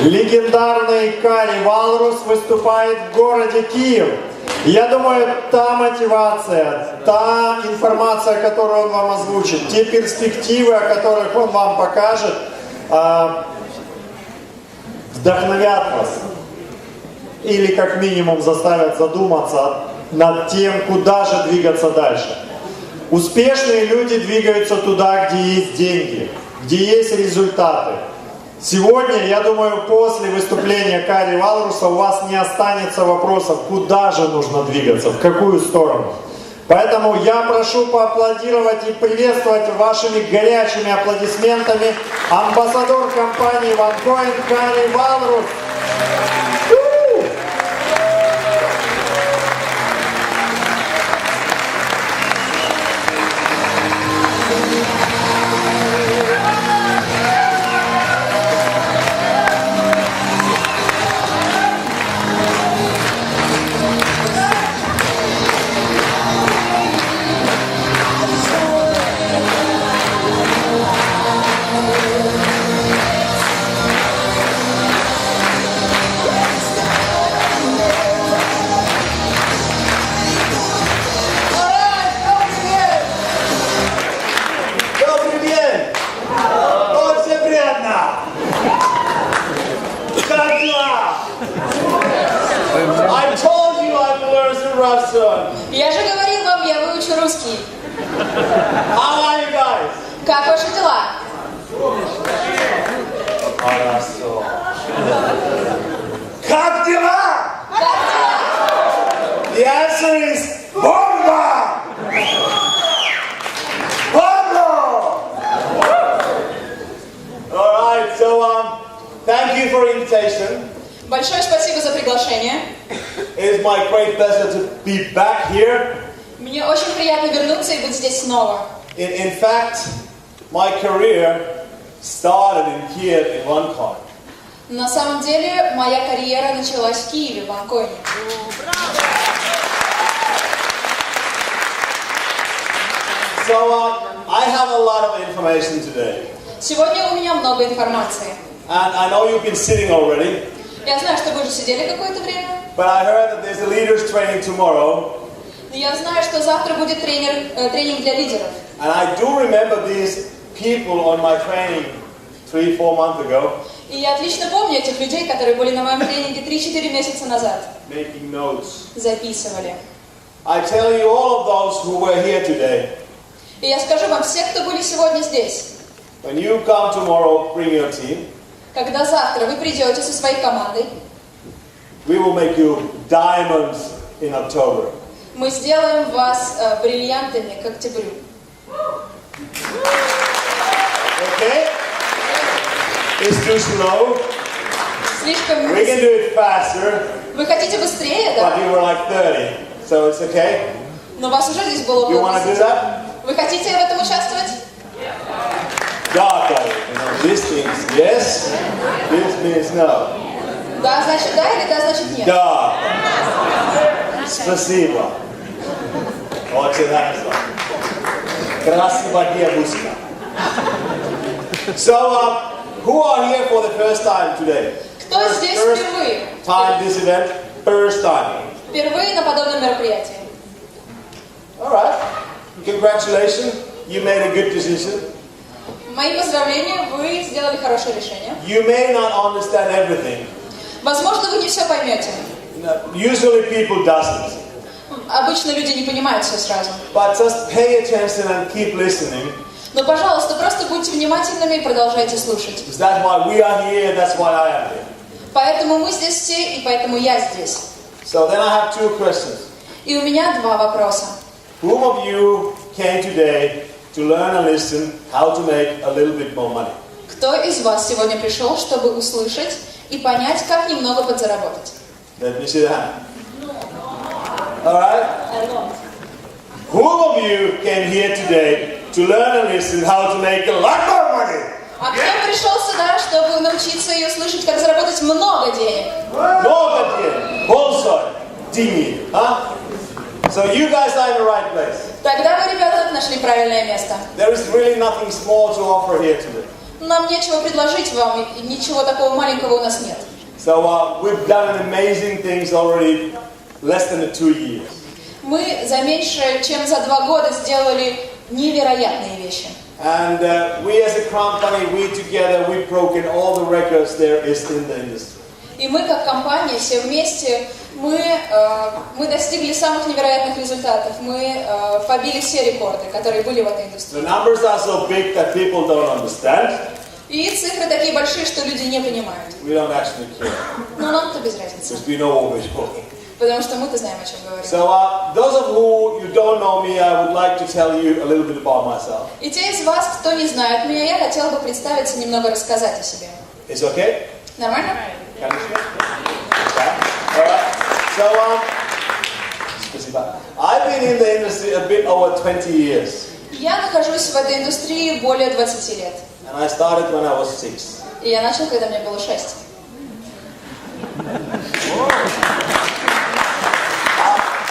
Легендарный Кари Валрус выступает в городе Киев. Я думаю, та мотивация, та информация, которую он вам озвучит, те перспективы, о которых он вам покажет, вдохновят вас. Или как минимум заставят задуматься над тем, куда же двигаться дальше. Успешные люди двигаются туда, где есть деньги, где есть результаты. Сегодня, я думаю, после выступления Кари Валруса у вас не останется вопросов, куда же нужно двигаться, в какую сторону. Поэтому я прошу поаплодировать и приветствовать вашими горячими аплодисментами амбассадор компании OneCoin Кари Валрус. Я же говорил вам, я выучу русский. How are you guys? Как ваши дела? Хорошо. Как дела? Как дела? The answer is бомба! Бомба! Alright, so thank you for the invitation. Большое спасибо за приглашение. It is my great pleasure to be back here. Мне очень приятно вернуться и быть здесь снова. In fact, my career started in Kiev in OneCoin. На самом деле, моя карьера началась в Киеве, в OneCoin. So I have a lot of information today. Сегодня у меня много информации. And I know you've been sitting already. Я знаю, что вы уже сидели какое-то время. But I heard that there's a leaders training tomorrow. Но я знаю, что завтра будет тренинг для лидеров. And I do remember these people on my training 3-4 months ago. И я отлично помню этих людей, которые были на моем тренинге 3-4 месяца назад. Making notes. Записывали. I tell you, all of those who were here today. И я скажу вам, все, кто были сегодня здесь. When you come tomorrow, bring your team. Когда завтра вы придете со своей командой, We will make you diamonds in October. мы сделаем вас бриллиантами к октябрю. Okay? It's too slow. Слишком We can do it faster. Вы хотите быстрее, But да? you were like 30, so it's okay. Но вас уже здесь было You около want to do 10. that? Вы хотите в этом участвовать? God got it. You know, this means yes. This means no. Да, значит да, или да, значит нет? Да. Спасибо. Очень хорошо. Красиво, девушка. So, who are here for the first time today? Кто здесь впервые? Time this event, first time. Впервые на подобном мероприятии. All right. Congratulations. You made a good decision. Мои поздравления, вы сделали хорошее решение. You may not understand everything. Возможно, вы не все поймете. Usually people doesn't. Обычно люди не понимают все сразу. But just pay attention and keep listening. Но, пожалуйста, просто будьте внимательными и продолжайте слушать. Because that's why we are here, that's why I am here. Поэтому мы здесь все, и поэтому я здесь. So then I have 2 questions. И у меня 2 вопроса. Whom of you came today to learn and listen how to make a little bit more money? Кто из вас сегодня пришел, чтобы услышать и понять, как немного подзаработать? Let me see the hand. All right. Whom of you came here today to learn and listen how to make a lot more money? А кто пришел сюда, чтобы научиться и услышать, как заработать много денег? Много денег. Больше денег. So you guys are in the right place. Тогда вы, ребята, нашли правильное место. There is really nothing small to offer here today. Нам нечего предложить вам, и ничего такого маленького у нас нет. So we've done amazing things already, less than 2 years. Мы за меньше, чем за 2 года сделали невероятные вещи. And we as a company, we together, we've broken all the records there is in the industry. И мы, как компания, все вместе, мы достигли самых невероятных результатов. Мы побили все рекорды, которые были в этой индустрии. The numbers are so big that people don't understand. И цифры такие большие, что люди не понимают. We don't actually care. Но нам-то без разницы. Because we know what we're doing. Потому что мы-то знаем, о чем говорим. So those of who you don't know me, I would like to tell you a little bit about myself. И те из вас, кто не знает меня, я хотела бы представиться, немного рассказать о себе. Is okay? Нормально? Can you share? Okay. All right. So спасибо. I've been in the industry a bit over 20 years. Я нахожусь в этой индустрии более 20 лет. And I started when I was 6. И я начал, когда мне было 6.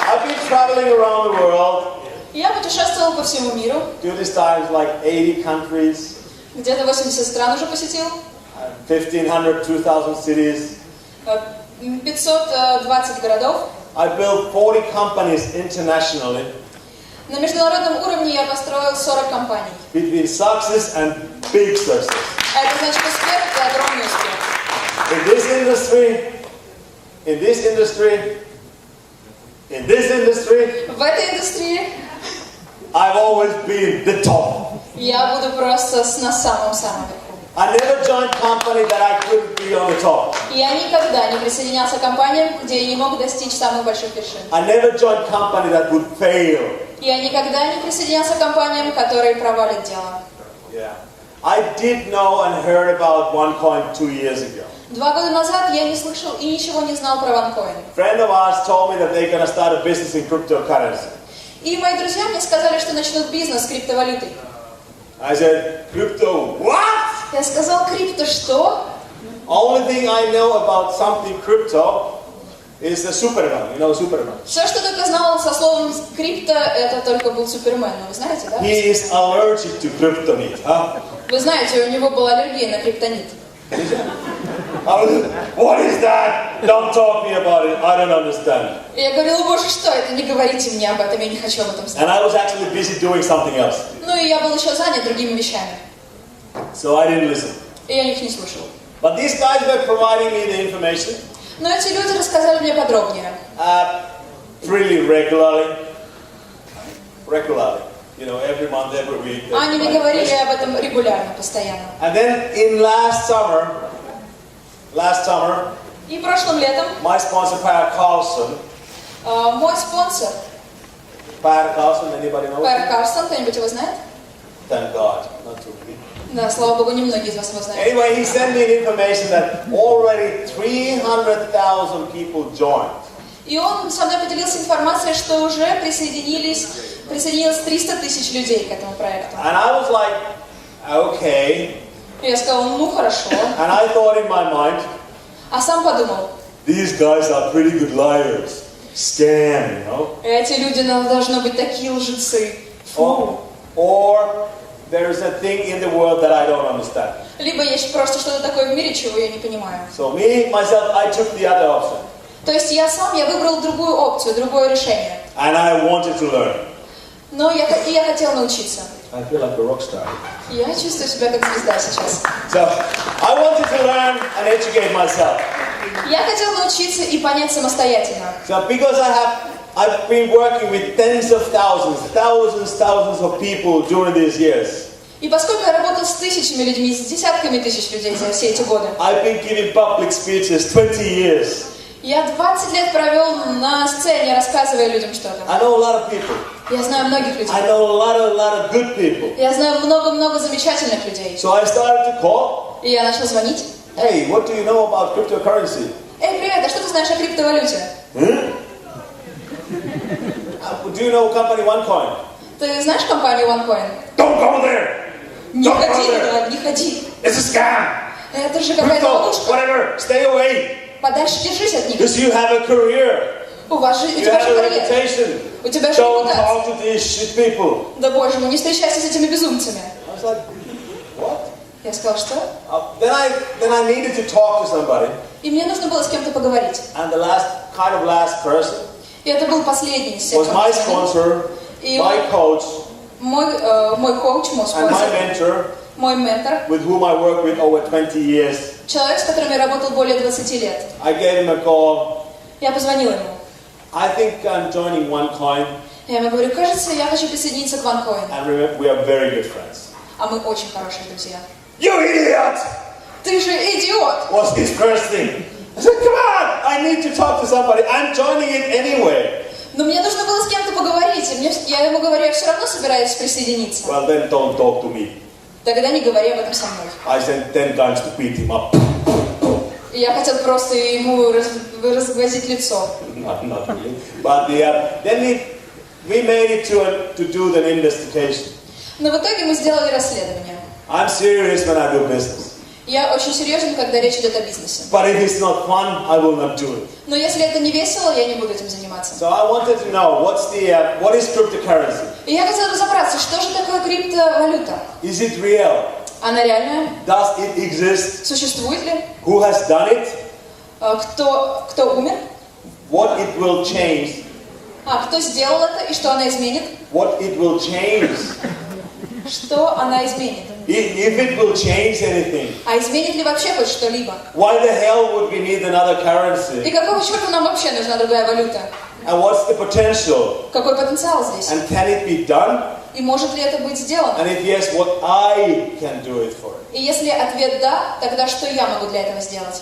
I've been traveling around the world. Я путешествовал по всему миру. During this time, like 80 countries. Где-то 80 стран уже посетил. 1,500, 2,000 cities. 520 городов. I built 40 companies internationally. На международном уровне я построил 40 компаний. Between success and big success. Это значит успех и огромный успех. In this industry, В этой индустрии I've always been the top. я буду просто на самом-самом верху. I never joined a company that I couldn't be on the top. Я никогда не присоединялся к компаниям, где я не мог достичь самых больших вершин. I never joined a company that would fail. Я никогда не присоединялся к компаниям, которые провалят дело. Yeah. I did know and heard about OneCoin 2 years ago. 2 года назад я не слышал и ничего не знал про OneCoin. A friend of ours told me that they're going to start a business in cryptocurrency. И мои друзья мне сказали, что начнут бизнес с криптовалютой. I said, crypto, what? Я сказал, крипто что? Only thing I know about something crypto is the Superman. You know Superman? Все, что только знал со словом крипто, это только был Супермен. Вы знаете, да? He is allergic to kryptonite. Huh? Вы знаете, у него была аллергия на криптонит. What is that? Don't talk me about it. I don't understand. И я говорила, боже, что это? Не говорите мне об этом, я не хочу об этом знать. And I was actually busy doing something else. Ну и я был еще занят другими вещами. So I didn't listen. И я их не слушал. But these guys were providing me the information. Но эти люди рассказали мне подробнее. Really regularly. You know, every month, every week. Они мне говорили об этом регулярно, постоянно. And then in last summer, И прошлым летом my sponsor, Per Carlson, мой спонсор, Per Carlson, anybody know? Пэр Карсон, кто-нибудь его знает? Thank God, not too many. Да, слава богу, немногие из вас его знают. Anyway, he sent me information that already 300,000 people joined. И он со мной поделился информацией, что уже присоединилось 300 тысяч людей к этому проекту. And I was like, okay. И я сказала, ну хорошо. And I thought in my mind, А сам подумал, these guys are pretty good liars. Scam, you know? эти люди должны быть такие лжецы. Or there's a thing in the world that I don't understand. Либо есть просто что-то такое в мире, чего я не понимаю. So myself, I took the other option. То есть я выбрал другую опцию, другое решение. And I wanted to learn. Но я хотел научиться. I feel like a rock star. Я чувствую себя как звезда сейчас. So I wanted to learn and educate myself. Я хотел научиться и понять самостоятельно. So because I've been working with tens of thousands of people during these years. И поскольку я работал с тысячами людьми, с десятками тысяч людей за все эти годы, I've been giving public speeches 20 years. я 20 лет провел на сцене, рассказывая людям что-то. I know a lot of people. Я знаю многих людей. I know a lot of good people. Я знаю много-много замечательных людей. So I started to call. И я начал звонить. Hey, what do you know about cryptocurrency? Эй, привет, а что ты знаешь о криптовалюте? Do you know company OneCoin? Ты знаешь компанию OneCoin? Don't go there. Не ходи туда, не ходи. It's a scam. Это же какая-то Crypto, ловушка. whatever. Stay away. Подальше держись от них. Because you have a career. У You тебя have же a карьера. reputation. У тебя же Don't репутация. talk to these shit people. Да боже мой, не встречайся с этими безумцами. I was like, what? Я сказал, что? Then I needed to talk to somebody. И мне нужно было с кем-то поговорить. And the last person И это был последний из всех. was my sponsor, my coach, мой коуч, мой and my спонсор, mentor, мой ментор, with whom I worked with over 20 years. человек, с которым я работал более 20 лет. I gave him a call. Я позвонила ему. I think I'm joining OneCoin. Я ему говорю, кажется, я хочу присоединиться к OneCoin. And remember, we are very good friends. А мы очень хорошие друзья. You idiot! Ты же идиот! Was his first thing. I said, come on! I need to talk to somebody. I'm joining it anyway. Но мне нужно было с кем-то поговорить. Я ему говорю, я все равно собираюсь присоединиться. Well, then don't talk to me. Тогда не говори об этом со мной. I sent 10 guys to beat him up. И я хотел просто ему разгвоздить лицо. Not really. But then we made it to do the investigation. Но в итоге мы сделали расследование. I'm serious when I do business. Я очень серьезен, когда речь идет о бизнесе. But if it's not fun, I will not do it. Но если это не весело, я не буду этим заниматься. So I wanted to know what is cryptocurrency? И я хотела разобраться, что же такое криптовалюта? Is it real? Она реальная? Does it exist? Существует ли? Who has done it? Кто умер? What it will change? Кто сделал это и что она изменит? What it will change? Что она изменит? If it will change anything. А изменит ли вообще хоть что-либо? Why the hell would we need another currency? И какого черта нам вообще нужна другая валюта? And what's the potential? Какой потенциал здесь? And can it be done? И может ли это быть сделано? And if yes, what I can do it for it. И если ответ да, тогда что я могу для этого сделать?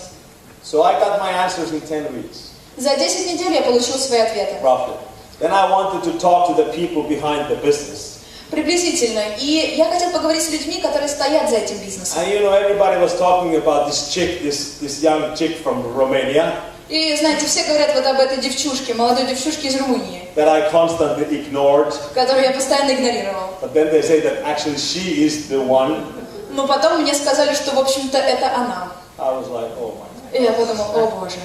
So I got my answers in 10 weeks. За 10 недель я получил свои ответы. Roughly. Then I wanted to talk to the people behind the business. Приблизительно. И я хотел поговорить с людьми, которые стоят за этим бизнесом. And you know, everybody was talking about this chick, this young chick from Romania. И знаете, все говорят вот об этой девчушке, молодой девчушке из Румынии, That I constantly ignored. которую я постоянно игнорировал. But then they say that actually she is the one. Но потом мне сказали, что в общем-то это она. I was like, oh my. И я подумал, о боже.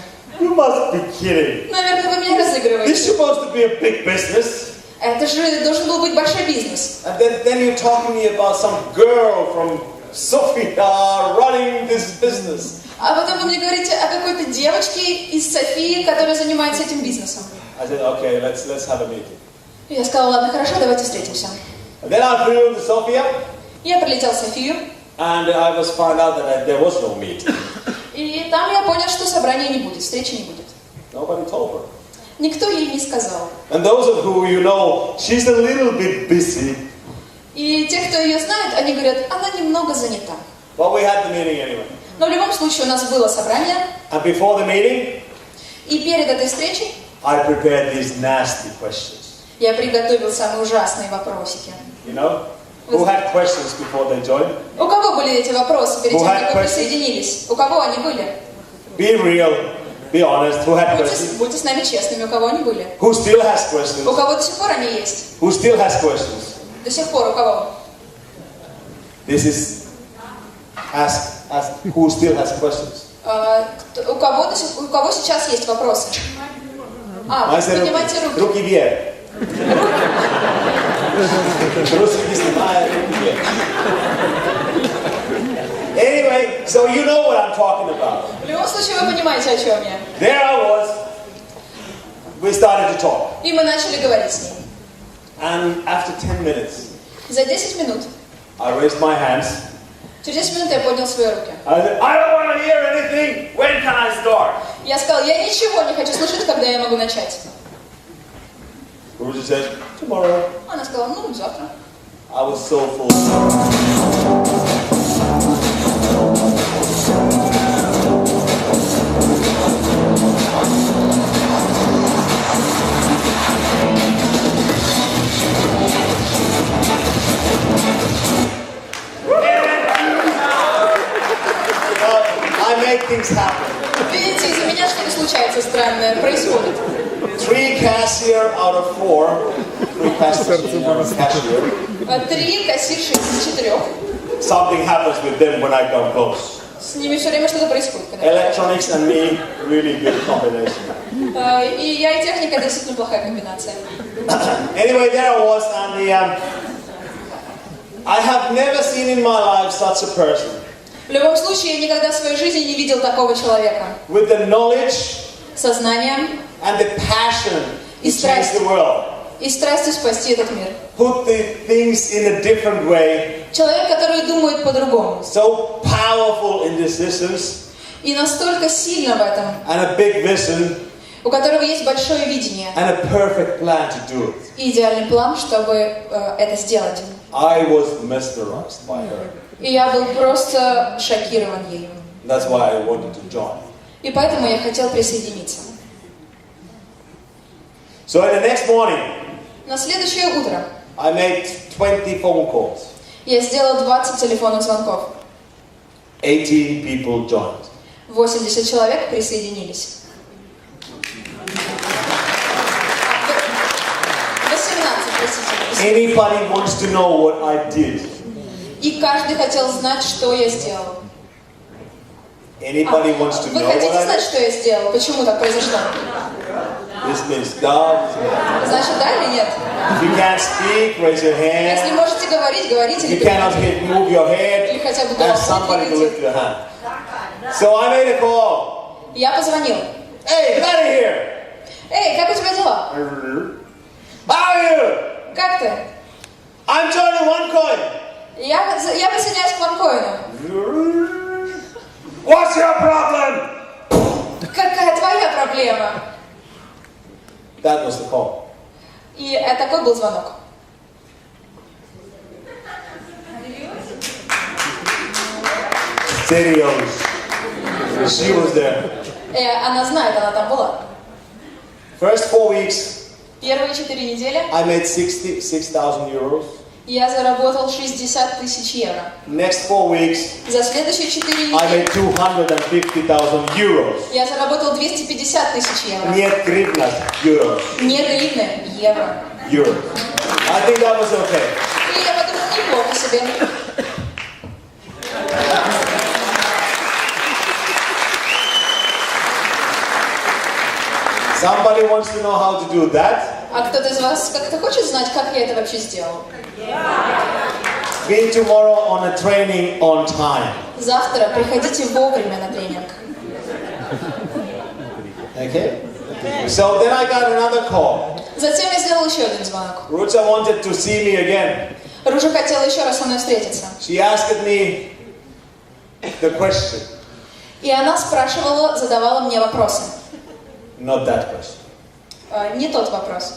You must be kidding. Наверное, вы меня разыгрываете. This is supposed to be a big business. Это же должен был быть большой бизнес. And then you talk to me about some girl from Sofia running this business. А потом вы мне говорите о какой-то девочке из Софии, которая занимается этим бизнесом. I said, okay, let's have a meeting. И я сказала, ладно, хорошо, давайте встретимся. And then I flew to Sofia. Я прилетел в Софию. And I was found out that there was no meeting. И там я понял, что собрания не будет, встречи не будет. Nobody told her. Никто ей не сказал. And those of who you know, she's a little bit busy. И те, кто ее знает, они говорят, она немного занята. But we had the meeting anyway. Но в любом случае у нас было собрание. And before the meeting, И перед этой встречей I prepared these nasty questions. я приготовил самые ужасные вопросики. You know? Who had questions before they joined? У кого были эти вопросы перед тем, Who had как вы questions? присоединились? У кого они были? Be real, be honest. Who had questions? Будьте с нами честными, у кого они были? Who still has У questions? кого до сих пор они есть? Who still has questions? До сих пор у кого? This is ask who still has questions. У кого сейчас есть вопросы? Поднимайте руки. Руки вверх. Руки снимают, руки вверх. Anyway, so you know what I'm talking about. В любом случае вы понимаете, о чем я. There I was. We started to talk. И мы начали говорить с ней. And after 10 minutes, За 10 минут, I raised my hands. через 10 минут я поднял свои руки. I said, I don't want to hear anything. When can I start? Я сказал, я ничего не хочу слышать, когда я могу начать. Ruji said, tomorrow. Она сказала, ну, завтра. I was so full. I make things happen. Видите, из-за меня что-то случается странное, происходит. 3 cashier out of 4. 3 cashier. 3 кассирши из 4. Something happens with them when I come close. С ними все время что-то происходит. Когда я Electronics and me, really good combination. И я и техника, это действительно плохая комбинация. Anyway, there I was, and I have never seen in my life such a person. В любом случае, я никогда в своей жизни не видел такого человека. with the knowledge Со знанием and the passion и to change the world. и страстью спасти этот мир. Put the things in a different way. Человек, который думает по-другому. So powerful in decisions И настолько сильно в этом, and a big vision у которого есть большое видение and a perfect plan to do it. и идеальный план, чтобы это сделать. I was mesmerized by her. И я был просто шокирован ею. That's why I wanted to join. И поэтому я хотел присоединиться. So in the next morning, На следующее утро I made 20 phone calls. я сделал 20 телефонных звонков. 80 people joined. 80 человек присоединились. 18, простите. Anybody wants to know what I did? И каждый хотел знать, что я сделал. Anybody wants to Вы know what хотите I знать, did? что я сделал? Почему так произошло? This means God. Значит, да или нет? If you can't speak, raise your Если hand. можете говорить, говорите. If you Или cannot move your head, Или хотя бы ask somebody to lift your hand. So I made a call. Я позвонил. Hey, get out of here! Эй, как у тебя дела? How are you? Как ты? I'm joining OneCoin. Я присоединяюсь к OneCoin. What's your problem? Какая твоя проблема? That was the call. И такой был звонок. Serious. She was there. Она знает, она там была. First 4 weeks, Первые 4 недели I made 66,000 euros. я заработал 60 тысяч евро. Next 4 weeks, За следующие 4 I made недели 250,000 euros. я заработал 250 тысяч евро. Нет гривна, euros. Не гривны, евро. Euros. I think that was okay. И я подумал, неплохо себе. Somebody wants to know how to do that? А кто-то из вас как-то хочет знать, как я это вообще сделал? Be tomorrow on a training on time. Завтра приходите вовремя на тренинг. Okay? So then I got another call. Затем я сделал еще один звонок. Rucha wanted to see me again. Ружа хотела еще раз со мной встретиться. She asked me the question. И она спрашивала, задавала мне вопросы. Not that question. Не тот вопрос.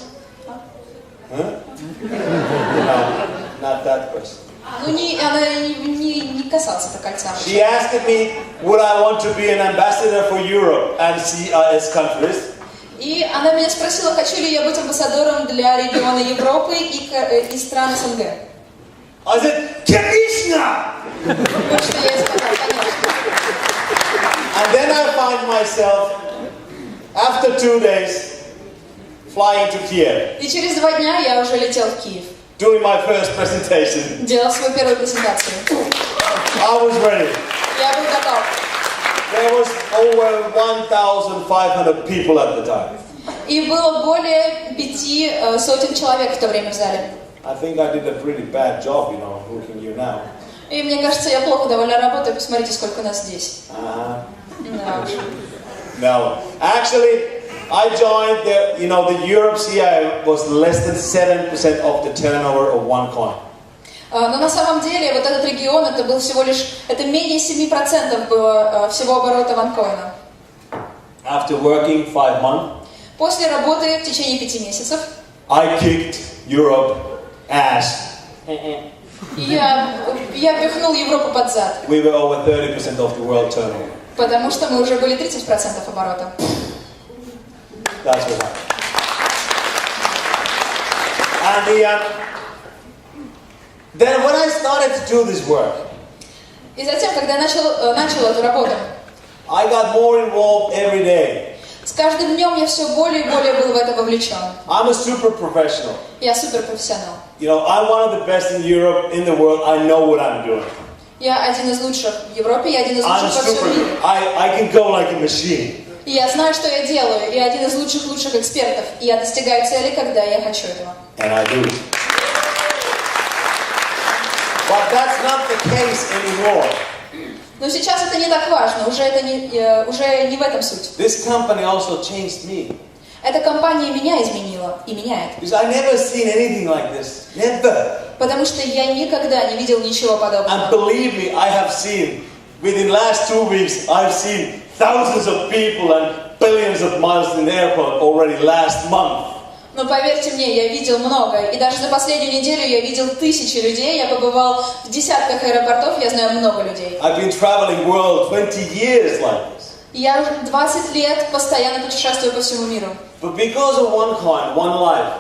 Huh? No, not that question. Ну, она не касалась этого кольца. She asked me, would I want to be an ambassador for Europe and CIS countries? И она меня спросила, хочу ли я быть амбассадором для региона Европы и стран СНГ. I said, конечно! Вот что я ей сказала, конечно. And then I find myself, after 2 days, flying to Kiev, И через 2 дня я уже летел в Киев. doing my first presentation. Делал свою первую презентацию. I was ready. Я был готов. There was over 1,500 people at the time. И было более 5 сотен человек в то время в зале. I think I did a pretty bad job, looking at you now. И мне кажется, я плохо довольно работаю. Посмотрите, сколько нас здесь. Да уж. No. Actually, I joined the Europe CI was less than 7% of the turnover of OneCoin. Но на самом деле вот этот регион, это был всего лишь, это менее 7% было всего оборота OneCoin. After working 5 months, После работы в течение 5 месяцев I kicked Europe ass. я пихнул Европу под зад, We were over 30% of the world turnover. потому что мы уже были 30% оборота. That's what happened. And then when I started to do this work, И затем, когда я начал эту работу, I got more involved every day. с каждым днем я все более и более был в это вовлечен. I'm a super professional. Я суперпрофессионал. I'm one of the best in Europe, in the world. I know what I'm doing. Я один из лучших в Европе, я один из I'm лучших во super всем мире. good. I can go like a machine. И я знаю, что я делаю, и один из лучших экспертов. И я достигаю цели, когда я хочу этого. And I do. But that's not the case anymore. Но сейчас это не так важно, уже не в этом суть. This company also changed me. Эта компания меня изменила и меняет. Because I never seen anything like this. Never. Потому что я никогда не видел ничего подобного. And believe me, I have seen, within last 2 weeks, I've seen thousands of people and billions of miles in the airport already last month. Но поверьте мне, я видел много. И даже за последнюю неделю я видел тысячи людей. Я побывал в десятках аэропортов, я знаю много людей. I've been traveling world 20 years like this. Я уже 20 лет постоянно путешествую по всему миру. But because of OneCoin, One Life,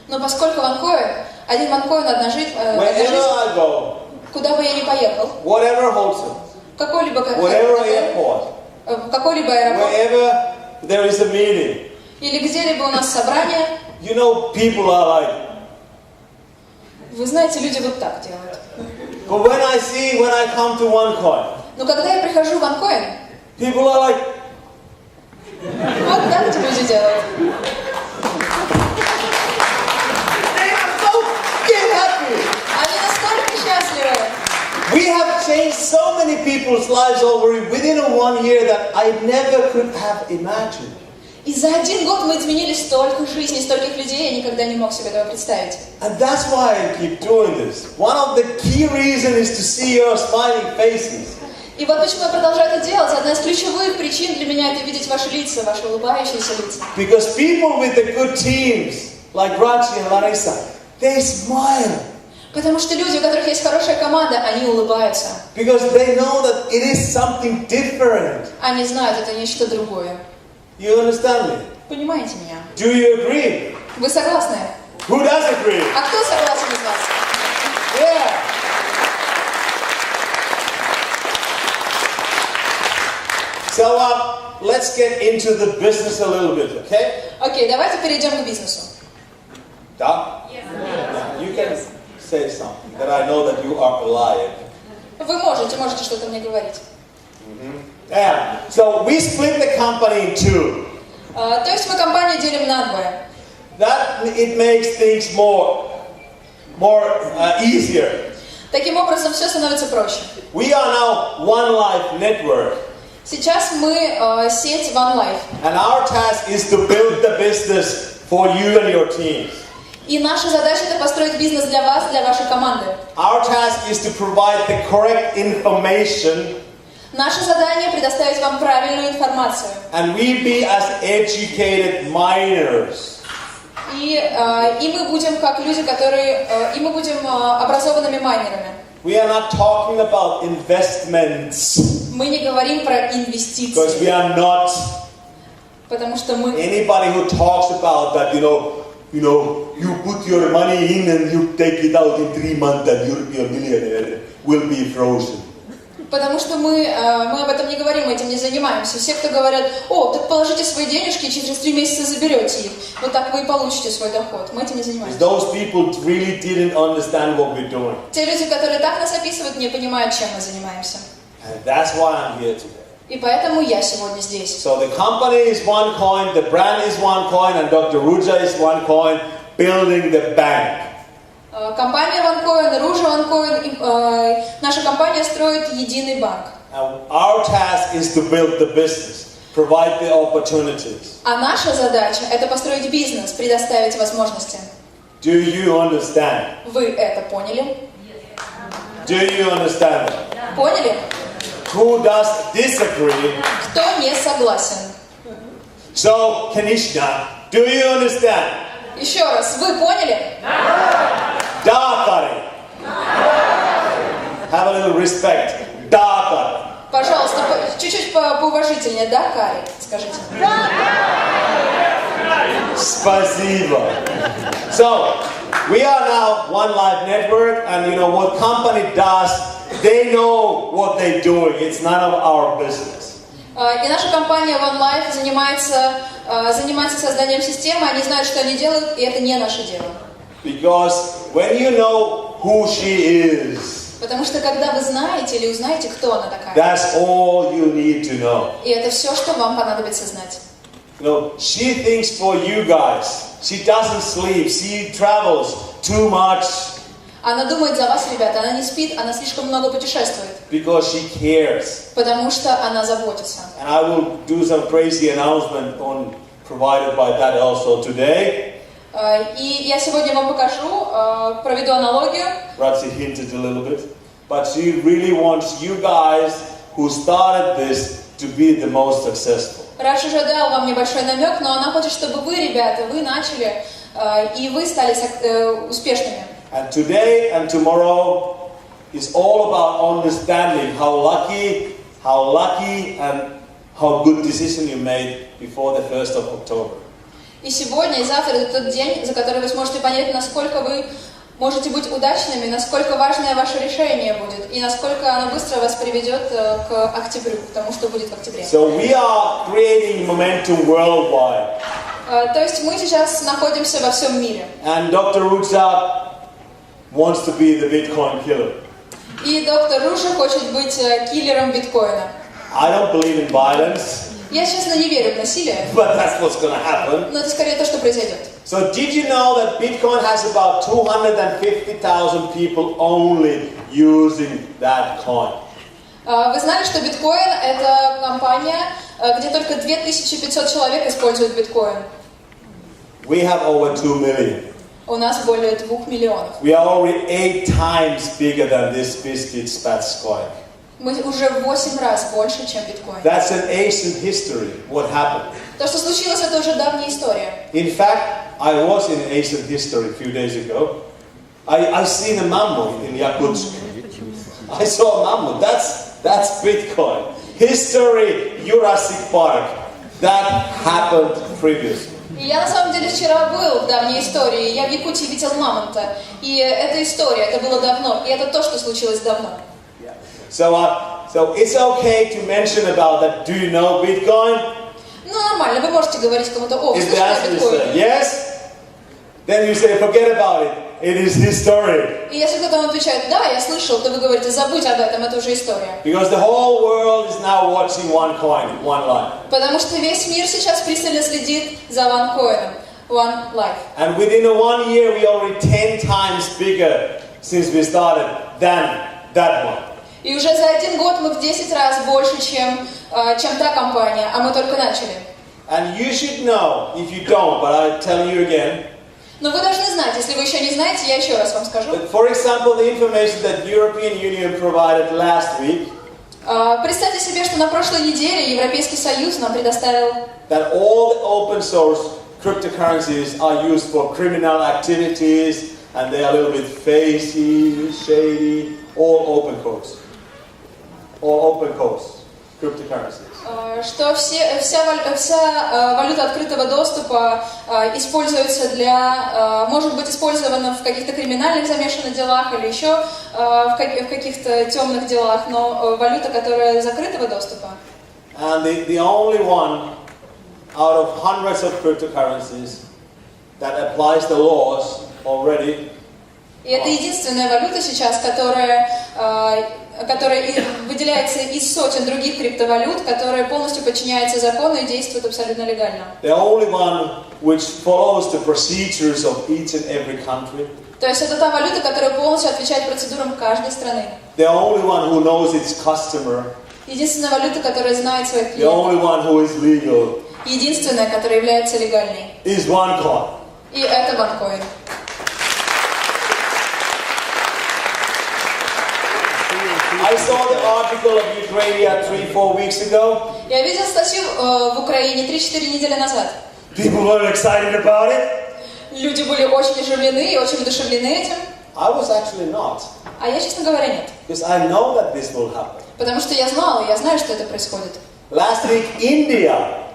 Но поскольку OneCoin, один OneCoin, одна жизнь, wherever I go, куда бы я ни поехал, whatever hotel, какой-либо whatever airport, аэропорт, wherever there is a meeting, или где-либо у нас собрание, you know, people are like, вы знаете, люди вот так делают. but when I come to OneCoin, Но когда я прихожу в OneCoin, people are like, вот так эти люди делают. they are so happy. Они настолько счастливы. We have changed so many people's lives within 1 year that I never could have imagined. И за 1 год мы изменили столько жизней, стольких людей, я никогда не мог себе этого представить. And that's why I keep doing this. One of the key reasons is to see your smiling faces. И вот почему я продолжаю это делать. Одна из ключевых причин для меня — это видеть ваши лица, ваши улыбающиеся лица. Because people with the good teams, like Rachi and Larissa, they smile. Потому что люди, у которых есть хорошая команда, они улыбаются. Because they know that it is something different. Они знают, это нечто другое. You understand me? Понимаете меня? Do you agree? Вы согласны? Who does agree? А кто согласен из вас? Yeah. So let's get into the business a little bit, okay? Окей, давайте перейдем к бизнесу. Da? Yes. Yeah. You can say something that I know that you are alive. Вы можете что-то мне говорить. Yeah. So we split the company in two. То есть мы компанию делим надвое. That it makes things more easier. Таким образом, все становится проще. We are now One Life Network. Сейчас мы сеть One Life. And our task is to build the business for you and your teams. И наша задача — это построить бизнес для вас, для вашей команды. Our task is to provide the correct information. Наше задание — предоставить вам правильную информацию. And we be as educated miners. И мы будем как люди, мы будем образованными майнерами. We are not talking about investments. Мы не говорим про инвестиции. Because we are not Потому что мы... anybody who talks about that, you put your money in and you take it out in 3 months and you'll be a millionaire, will be frozen. Потому что мы об этом не говорим, этим не занимаемся. Все, кто говорят: о, так положите свои денежки, и через 3 месяца заберете их. Вот так вы и получите свой доход. Мы этим не занимаемся. Those people really didn't understand what we're doing. Те люди, которые так нас описывают, не понимают, чем мы занимаемся. And that's why I'm here today. И поэтому я сегодня здесь. So the company is OneCoin, the brand is OneCoin, and Dr. Ruja is OneCoin, building the bank. Компания OneCoin, Ружа OneCoin, наша компания строит единый банк. Our task is to build the business, provide the opportunities. А наша задача — это построить бизнес, предоставить возможности. Do you understand? Вы это поняли? Do you understand? Поняли? Who does disagree? Кто не согласен? So, Kanishna, do you understand? Еще раз, вы поняли? Da, Kari. Have a little respect. Da, Kari. Пожалуйста, чуть-чуть поуважительнее, да, Кари? Скажите. Spasibo. So, we are now One Life Network, and what company does, they know what they're doing. It's none of our business. И наша компания One Life занимается созданием системы, они знают, что они делают, и это не наше дело. Because when you know who she is, потому что когда вы знаете или узнаете, кто она такая, that's all you need to know. И это все, что вам понадобится знать. She thinks for you guys. She doesn't sleep. She travels too much. Она думает за вас, ребята. Она не спит, она слишком много путешествует. Because she cares. Потому что она заботится. And I will do some crazy announcement provided by that also today. И я сегодня вам покажу, проведу аналогию. Ratzi hinted a little bit. But she really wants you guys who started this to be the most successful. Раш уже дал вам небольшой намек, но она хочет, чтобы вы, ребята, вы начали, и вы стали успешными. And today and tomorrow is all about understanding how lucky and how good decision you made before the 1st of October. И сегодня, и завтра это тот день, за который вы сможете понять, насколько вы можете быть удачными, насколько важное ваше решение будет, и насколько оно быстро вас приведет к октябрю, к тому, что будет в октябре. So we are creating momentum worldwide. То есть мы сейчас находимся во всем мире. And Dr. Rutsa wants to be the Bitcoin killer. И доктор Руша хочет быть киллером биткоина. I don't believe in violence. Я, честно, не верю в насилие, But that's what's going to happen. но это скорее то, что произойдет. So did you know that Bitcoin has about 250,000 people only using that coin? Вы знали, что биткоин – это компания, где только 2500 человек используют биткоин? We have over 2 million. У нас более 2 миллионов. We are already 8 times bigger than this biscuit spats coin. Мы уже в 8 раз больше, чем биткоин. That's an ancient history, what happened. То, что случилось, это уже давняя история. In fact, I was in ancient history a few days ago. I seen a mammoth in Yakutsk. I saw a mammoth. That's Bitcoin. History, Jurassic Park. That happened previously. И я на самом деле вчера был в давней истории. Я в Якутии видел мамонта. И это история, это было давно. И это то, что случилось давно. So it's okay to mention about that. Do you know Bitcoin? Ну, нормально, вы можете говорить кому-то, о, If the слышали о answer is биткоине? yes, then you say, forget about it. It is history. И если кто-то вам отвечает, да, я слышал, то вы говорите, забудь об этом, это уже история. Because the whole world is now watching OneCoin, One Life. Потому что весь мир сейчас пристально следит за OneCoin, One Life. And within 1 year, we are already 10 times bigger since we started than that one. И уже за 1 год мы в 10 раз больше, чем та компания, а мы только начали. And you should know, if you don't, but I'll tell you again. Но вы должны знать, если вы еще не знаете, я еще раз вам скажу. But for example, the information that European Union provided last week. Представьте себе, что на прошлой неделе Европейский Союз нам предоставил That all the open source cryptocurrencies are used for criminal activities, and they are a little bit facey, shady, all open codes. All open codes, cryptocurrencies. Что вся валюта открытого доступа используется может быть использована в каких-то криминальных замешанных делах или еще в каких-то темных делах, но валюта, которая закрытого доступа. And the only one out of hundreds of cryptocurrencies that applies the laws already. И это единственная валюта сейчас, которая выделяется из сотен других криптовалют, которая полностью подчиняется закону и действует абсолютно легально. The only one which follows the procedures of each and every country. То есть это та валюта, которая полностью отвечает процедурам каждой страны. The only one who knows its customer. Единственная валюта, которая знает своих The клиентов. only one who is legal. Единственная, которая является легальной. Is OneCoin. И это OneCoin. I saw the article of Ukraine 3-4 weeks ago. Я видел статью в Украине 3-4 недели назад. People were excited about it. Люди были очень оживлены и очень вдохновлены этим. I was actually not. А я, честно говоря, нет. Because I know that this will happen. Потому что я знала, я знаю, что это происходит. Last week, India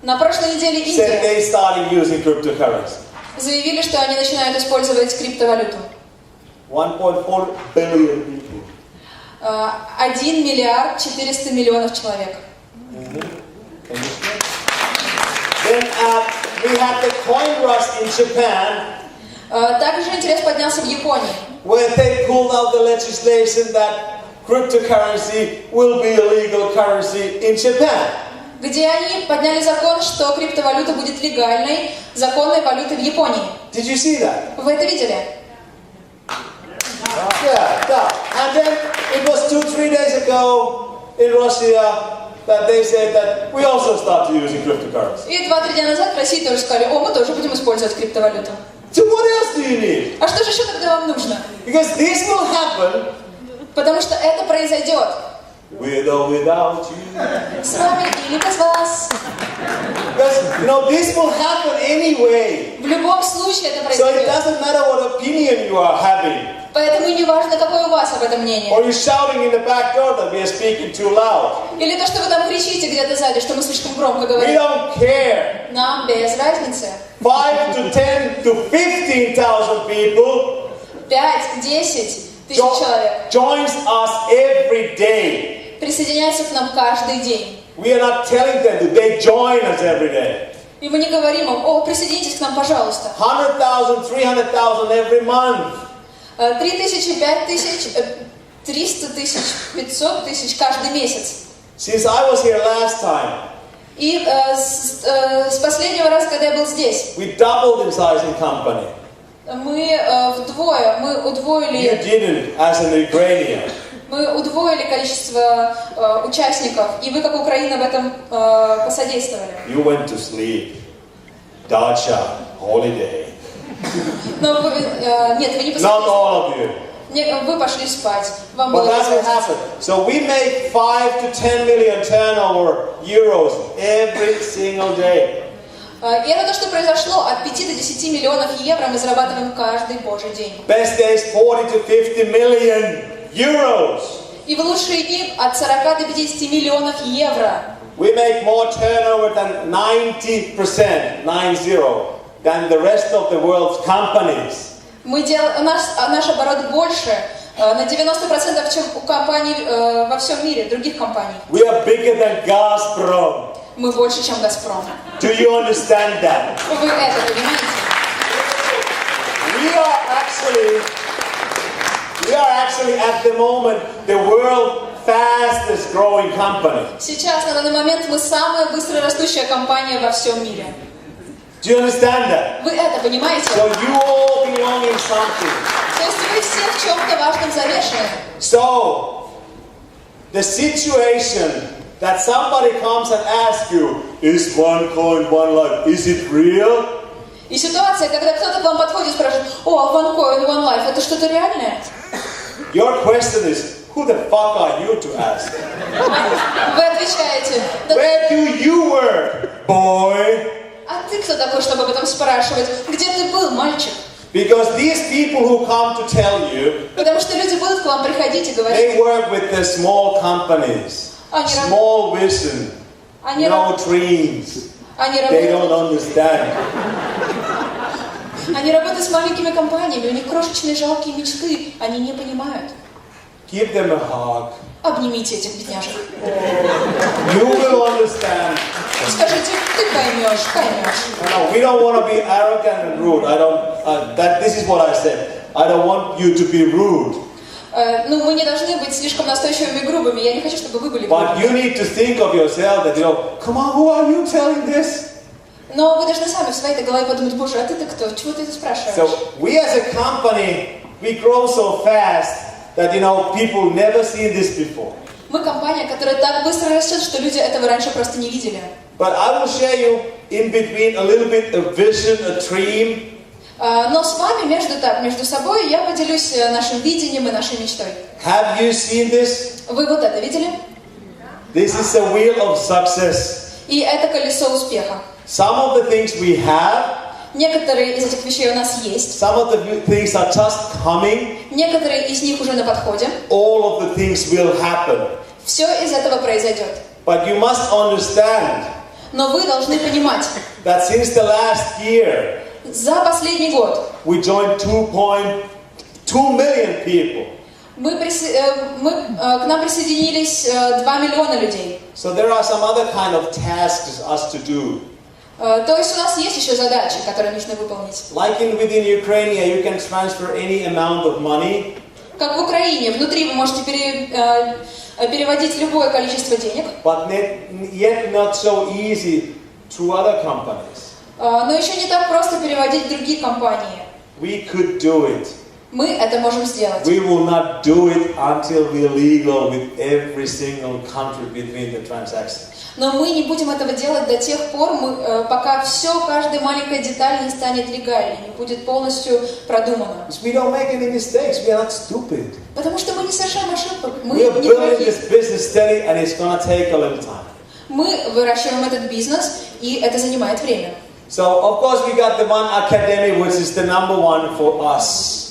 На прошлой неделе said Индия they started using cryptocurrency. заявили, что они начинают использовать криптовалюту. 1.4 billion people. 1 миллиард 400 миллионов человек. Then we had the coin rush in Japan. Также интерес поднялся в Японии, Where they pulled out the legislation that cryptocurrency will be a legal currency in Japan. где они подняли закон, что криптовалюта будет легальной, законной валютой в Японии. Did you see that? Вы это видели? Yeah. And then it was 2-3 days ago in Russia that they said that we also started using cryptocurrency. И 2-3 дня назад в России тоже сказали, мы тоже будем использовать криптовалюту. So what else do you need? А что же еще тогда вам нужно? Because this will happen. Потому что это произойдет. With or without you. С вами или без вас. Because, this will happen anyway. В любом случае это So it произойдет. doesn't matter what opinion you are having. Поэтому не важно, какое у вас об этом мнение. Or you're shouting in the back door that we are speaking too loud. Или то, что вы там кричите где-то сзади, что мы слишком громко We говорим. don't care. Нам без разницы. 5 to 10 to 15,000 people 5-10 тысяч человек joins us every day. присоединяются к нам каждый день. We are not telling them that they join us every day. И мы не говорим им, присоединитесь к нам, пожалуйста. 100,000, 300,000 every month. 3000, 5000, 300 тысяч, 500 тысяч каждый месяц. Since I was here last time, И с последнего раза, когда я был здесь, we doubled in size in company. мы You удвоили, didn't as an Ukrainian. количество участников, и вы, как Украина, в этом посодействовали. You went to sleep. Dacha, holiday. Но нет, вы не Not посодействовали. all of you. Вы пошли спать. Вам But было that's what посвятиться. happened. So we make 5 to 10 million turnover euros every single day. И это то, что произошло. От 5 до 10 миллионов евро мы зарабатываем каждый божий день. Best days 40 to 50 million euros. И в лучшие дни от 40 до 50 миллионов евро. We make more turnover than 90%, 90, than the rest of the world's companies. Наш оборот больше на 90%, чем у компаний во всем мире, других компаний. We are bigger than Gazprom. Мы больше, чем Газпром. Do you understand that? Вы это понимаете? We are actually at the moment the world's fastest growing company. Сейчас, на данный момент, мы самая быстро растущая компания во всем мире. Do you understand that? Вы это понимаете? So you all belong in something. То есть вы все в чем-то важном замешаны. So, the situation that somebody comes and asks you, is OneCoin, OneLife, is it real? И ситуация, когда кто-то к вам подходит и спрашивает, OneCoin, OneLife, это что-то реальное? Your question is, who the fuck are you to ask? Вы отвечаете, Where do you work, boy? а ты кто такой, чтобы об этом спрашивать? Где ты был, мальчик? Because these people who come to tell you, Потому что люди будут к вам приходить и говорить, they work with the small companies, small vision, no dreams. They don't understand. Они работают с маленькими компаниями, у них крошечные жалкие мечты, они не понимают. Give them a hug. Обнимите этих бедняжек. You will understand. Скажите, ты поймешь. No, we don't want to be arrogant and rude. This is what I said. I don't want you to be rude. Мы не должны быть слишком настойчивыми и грубыми. Я не хочу, чтобы вы были But you грубыми. need to think of yourself that, come on, who are you telling this? Но вы должны сами в своей голове подумать, боже, а ты-то кто? Чего ты это спрашиваешь? So we as a company, we grow so fast that, people never seen this before. Мы компания, которая так быстро растет, что люди этого раньше просто не видели. But I will share you in between a little bit of vision, a dream. Но с вами между собой я поделюсь нашим видением и нашей мечтой. Have you seen this? Вы вот это видели? This is the wheel of success. И это колесо успеха. Some of the things we have, Некоторые из этих вещей у нас есть. some of the things are just coming. Некоторые из них уже на подходе. All of the things will happen. Все из этого произойдет. But you must understand Но вы должны понимать, that since the last year, за последний год we joined 2.2 million people. к нам присоединились 2 миллиона людей. So there are some other kind of tasks us to do. То есть у нас есть еще задачи, которые нужно выполнить. Like within Ukraine, you can transfer any amount of money. Как в Украине, внутри вы можете переводить любое количество денег. But yet not so easy through other companies. Но еще не так просто переводить в другие компании. We could do it. Мы это можем сделать. We will not do it until we're legal with every single country between the transactions. Но мы не будем этого делать до тех пор, пока все, каждая маленькая деталь не станет легальной, не будет полностью продумана. We don't make any mistakes. We are not stupid. Потому что мы не совершаем ошибок. Мы We are не building плохие. this business steady, and it's gonna take a little time. Мы выращиваем этот бизнес, и это занимает время. So of course we got the One Academy, which is the number one for us.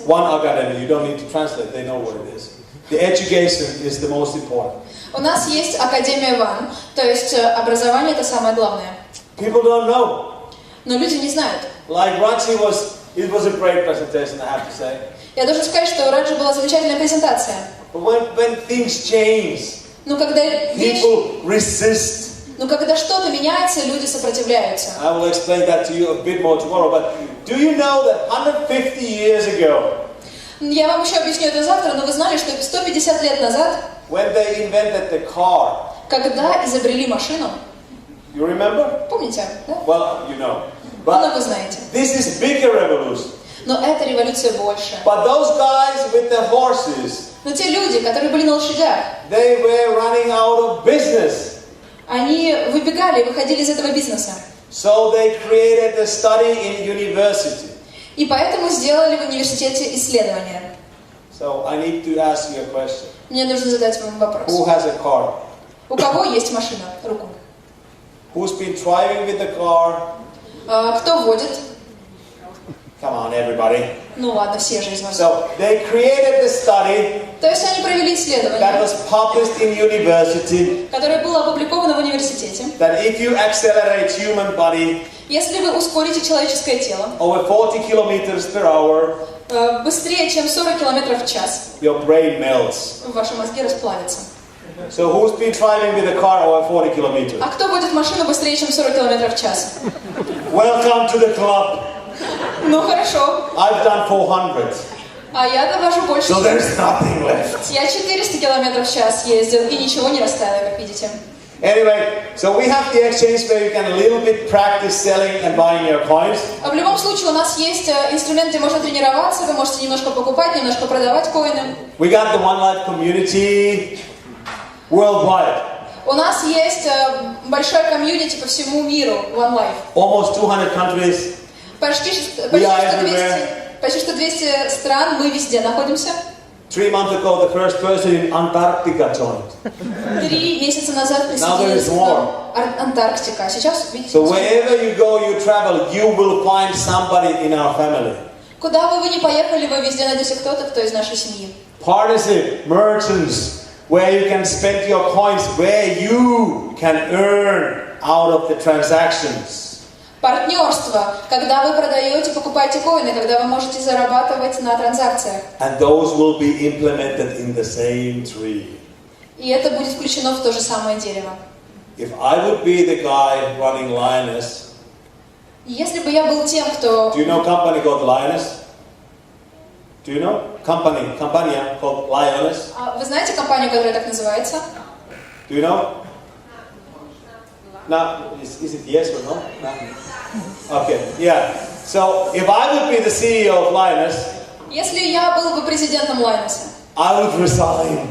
One Academy. You don't need to translate. They know what it is. The education is the most important. У нас есть Академия One, то есть образование это самое главное. People don't know. Но люди не знают. Like Rachi it was a great presentation, I have to say. Я должен сказать, что у Раджи была замечательная презентация. But when things change, Но когда people resist. Но когда что-то меняется, люди сопротивляются. I will explain that to you a bit more tomorrow. But do you know that 150 years ago, Я вам еще объясню это завтра, но вы знали, что 150 лет назад, when they invented the car, когда изобрели машину, you remember? помните, да? Well, you know. Ну, But вы знаете. this is bigger revolution. Но эта революция больше. But those guys with the horses, Но те люди, которые были на лошадях, they were running out of business. они выбегали, выходили из этого бизнеса. So they created a study in university. И поэтому сделали в университете исследования. So I need to ask you a question. Мне нужно задать вам вопрос. Who has a car? У кого есть машина? Руку. Who's been driving with the car? Кто водит? Come on, everybody. Ну ладно, все же из вас. So they created the study То есть они провели that исследование, was published in university которое было опубликовано в университете. that if you accelerate human body Если вы ускорите человеческое тело over 40 kilometers per hour, быстрее, чем 40 км в час, your brain melts. ваши мозги расплавятся. So who's been driving with a car over 40 kilometers? А кто водит машину быстрее, чем 40 км в час? Welcome to the club. Ну хорошо. I've done 400. А я довожу больше. So there's nothing left. Я 400 км в час ездил и ничего не растаял, как видите. Anyway, so we have the exchange where you can a little bit practice selling and buying your coins. В любом случае у нас есть инструмент, где можно тренироваться, вы можете немножко покупать, немножко продавать коины. We got the One Life community worldwide. У нас есть большая комьюнити по всему миру, One Life. Almost 200 countries. Почти что 200 стран, мы везде находимся. 3 months ago, the first person in Antarctica joined. 3 месяца назад Now there is присоединилась more. Антарктика. Сейчас, видите, So wherever you go, you travel, you will find somebody in our family. куда бы вы ни поехали, вы везде найдете кто-то, кто из нашей семьи. Partnership, merchants, where you can spend your coins, where you can earn out of the transactions. Партнерство, когда вы продаете, покупаете коины, когда вы можете зарабатывать на транзакциях. And those will be implemented in the same tree. И это будет включено в то же самое дерево. If I would be the guy running Lioness, Если бы я был тем, кто... do you know a company called Lioness? Do you know? Company called Lioness. Вы знаете компанию, которая так называется? Do you know? No, is it yes or no? No. Okay, yeah. So if I would be the CEO of Lioness, Если я был бы президентом Лайнеса, I would resign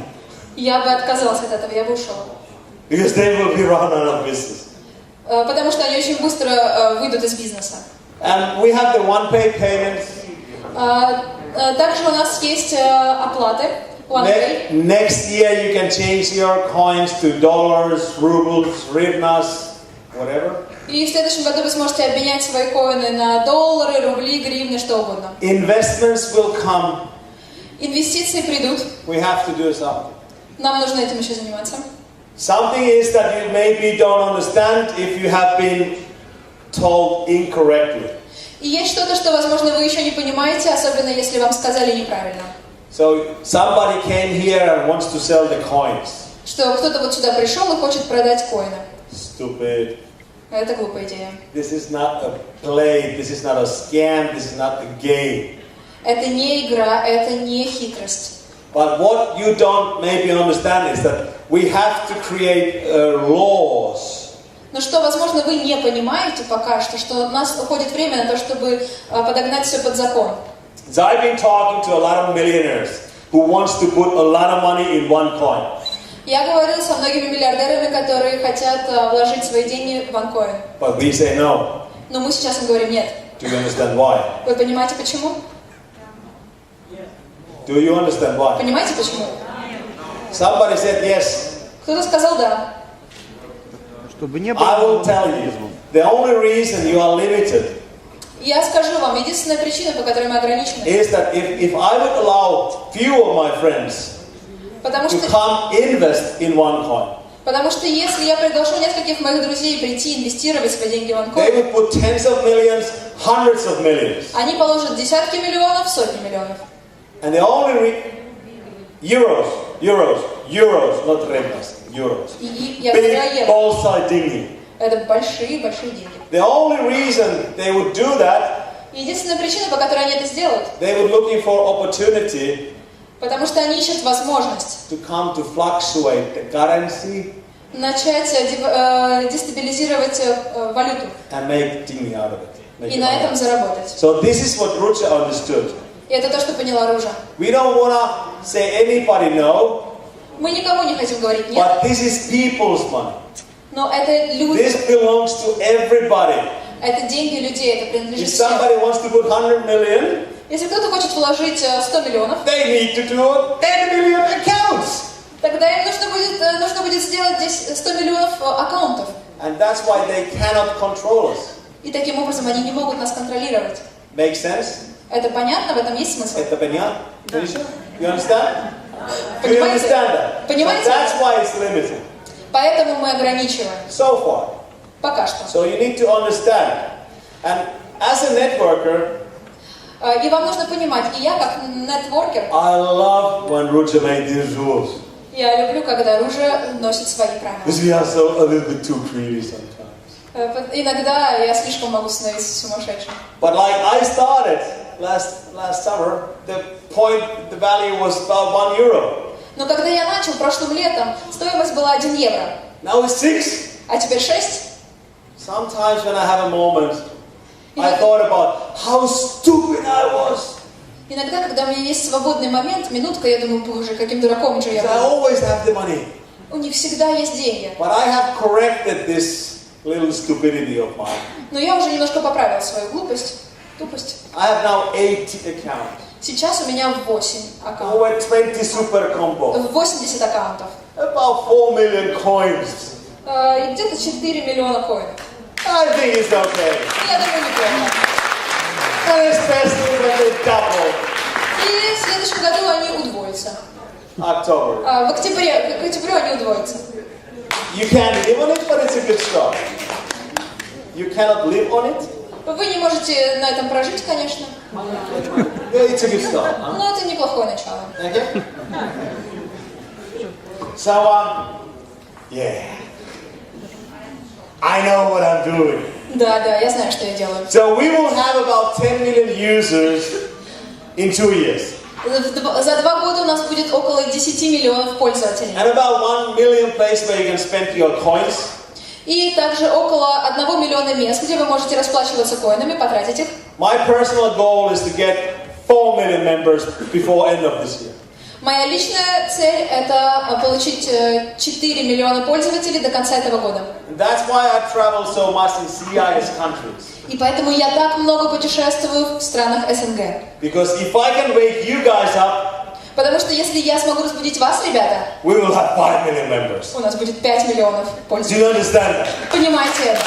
я бы отказался от этого, я бы ушел. because they will be run out of business. Потому что они очень быстро выйдут из бизнеса. And we have the one-pay payments. Также у нас есть оплаты. OnePay. Next year you can change your coins to dollars, rubles, hryvnias, whatever. И в следующем году вы сможете обменять свои коины на доллары, рубли, гривны, что угодно. Investments will come. Инвестиции придут. We have to do something. Нам нужно этим еще заниматься. Something is that you maybe don't understand if you have been told incorrectly. И есть что-то, что, возможно, вы еще не понимаете, особенно если вам сказали неправильно. So somebody came here and wants to sell the coins. Что кто-то вот сюда пришел и хочет продать коины. Stupid. Это глупая идея. This is not a play, this is not a scam, this is not a game. Это не игра, это не хитрость. But what you don't maybe understand is that we have to create laws. Но что, возможно, вы не понимаете пока что у нас уходит время на то, чтобы подогнать все под закон. So I've been talking to a lot of millionaires who wants to put a lot of money in OneCoin. Я говорил со многими миллиардерами, которые хотят вложить свои деньги в OneCoin. But we say no. Но мы сейчас им говорим нет. Do you understand why? Вы понимаете почему? Do you understand why? Понимаете почему? Somebody said yes. Кто-то сказал да. I will tell you. The only reason you are limited Я скажу вам, единственная причина, по которой мы ограничены, is that if I would allow few of my friends to come invest in OneCoin, потому что если я приглашу нескольких моих друзей прийти инвестировать свои деньги в they OneCoin, would put tens of millions, hundreds of millions. они положат десятки миллионов, сотни миллионов. And the only euros, not rentas, euros. Я говорю о Big евро. bolsa dingy. Это большие-большие деньги. The only reason they would do that, Единственная причина, по которой они это сделают, they were looking for opportunity потому что они ищут возможность to come to fluctuate the currency начать дестабилизировать валюту and make dingy out of it. и на этом заработать. So this is what Rucha understood. И это то, что поняла Ружа. We don't want to say anybody no, Мы никому не хотим говорить нет, but this is people's money. но это люди, This belongs to everybody. это деньги людей, это If принадлежит всем. somebody wants to put 100 million, Если кто-то хочет вложить 100 миллионов, they need to do 10 million accounts. тогда им нужно будет сделать здесь 100 миллионов аккаунтов. And that's why they cannot control us. И таким образом они не могут нас контролировать. Make sense? Это понятно? В этом есть смысл? Это понятно? You understand? Do you Понимаете? understand that? So Понимаете? that's why it's limited. Поэтому мы ограничиваем. So far. Пока что. So you need to understand. And as a networker, И вам нужно понимать, и я как нетворкер, I love when Rucha made these rules. я люблю, когда Ружа носит свои правила. Because we are so a little bit too greedy sometimes. Иногда я слишком могу становиться сумасшедшим. But like I started last summer, the value was about €1. Но когда я начал прошлым летом, стоимость была 1 евро. Now it's 6. А теперь 6. Sometimes when I have a moment, I thought about how stupid I was. Иногда, когда у меня есть свободный момент, минутка, я думаю, боже, каким дураком же я I был. always have the money. У них всегда есть деньги. But I have corrected this little stupidity of mine. Но я уже немножко поправил свою глупость, тупость. I have now 80 accounts. Сейчас у меня 8 аккаунтов. Over 20 super combos. 80 аккаунтов. About 4 million coins. И где-то 4 миллиона коинов. I think it's okay. Я думаю, неплохо. And especially when they double. И в следующем году они удвоятся. October. К октябрю они удвоятся. You can't live on it, but it's a good start. You cannot live on it? Вы не можете на этом прожить, конечно. Yeah, it's a good start. Huh? Но это неплохое начало. Okay? So, yeah. I know what I'm doing. Да, я знаю, что я делаю. So we will have about 10 million users in 2 years. За 2 года у нас будет около 10 миллионов пользователей. And about 1 million places where you can spend your coins. И также около 1 миллиона мест, где вы можете расплачиваться коинами, потратить их. My personal goal is to get 4 million members before end of this year. Моя личная цель – это получить 4 миллиона пользователей до конца этого года. And that's why I travel so much in CIS countries. И поэтому я так много путешествую в странах СНГ. Because if I can wake you guys up, Потому что если я смогу разбудить вас, ребята, we will have 5 million members. у нас будет 5 миллионов Do you пользователей. understand that? Понимаете это?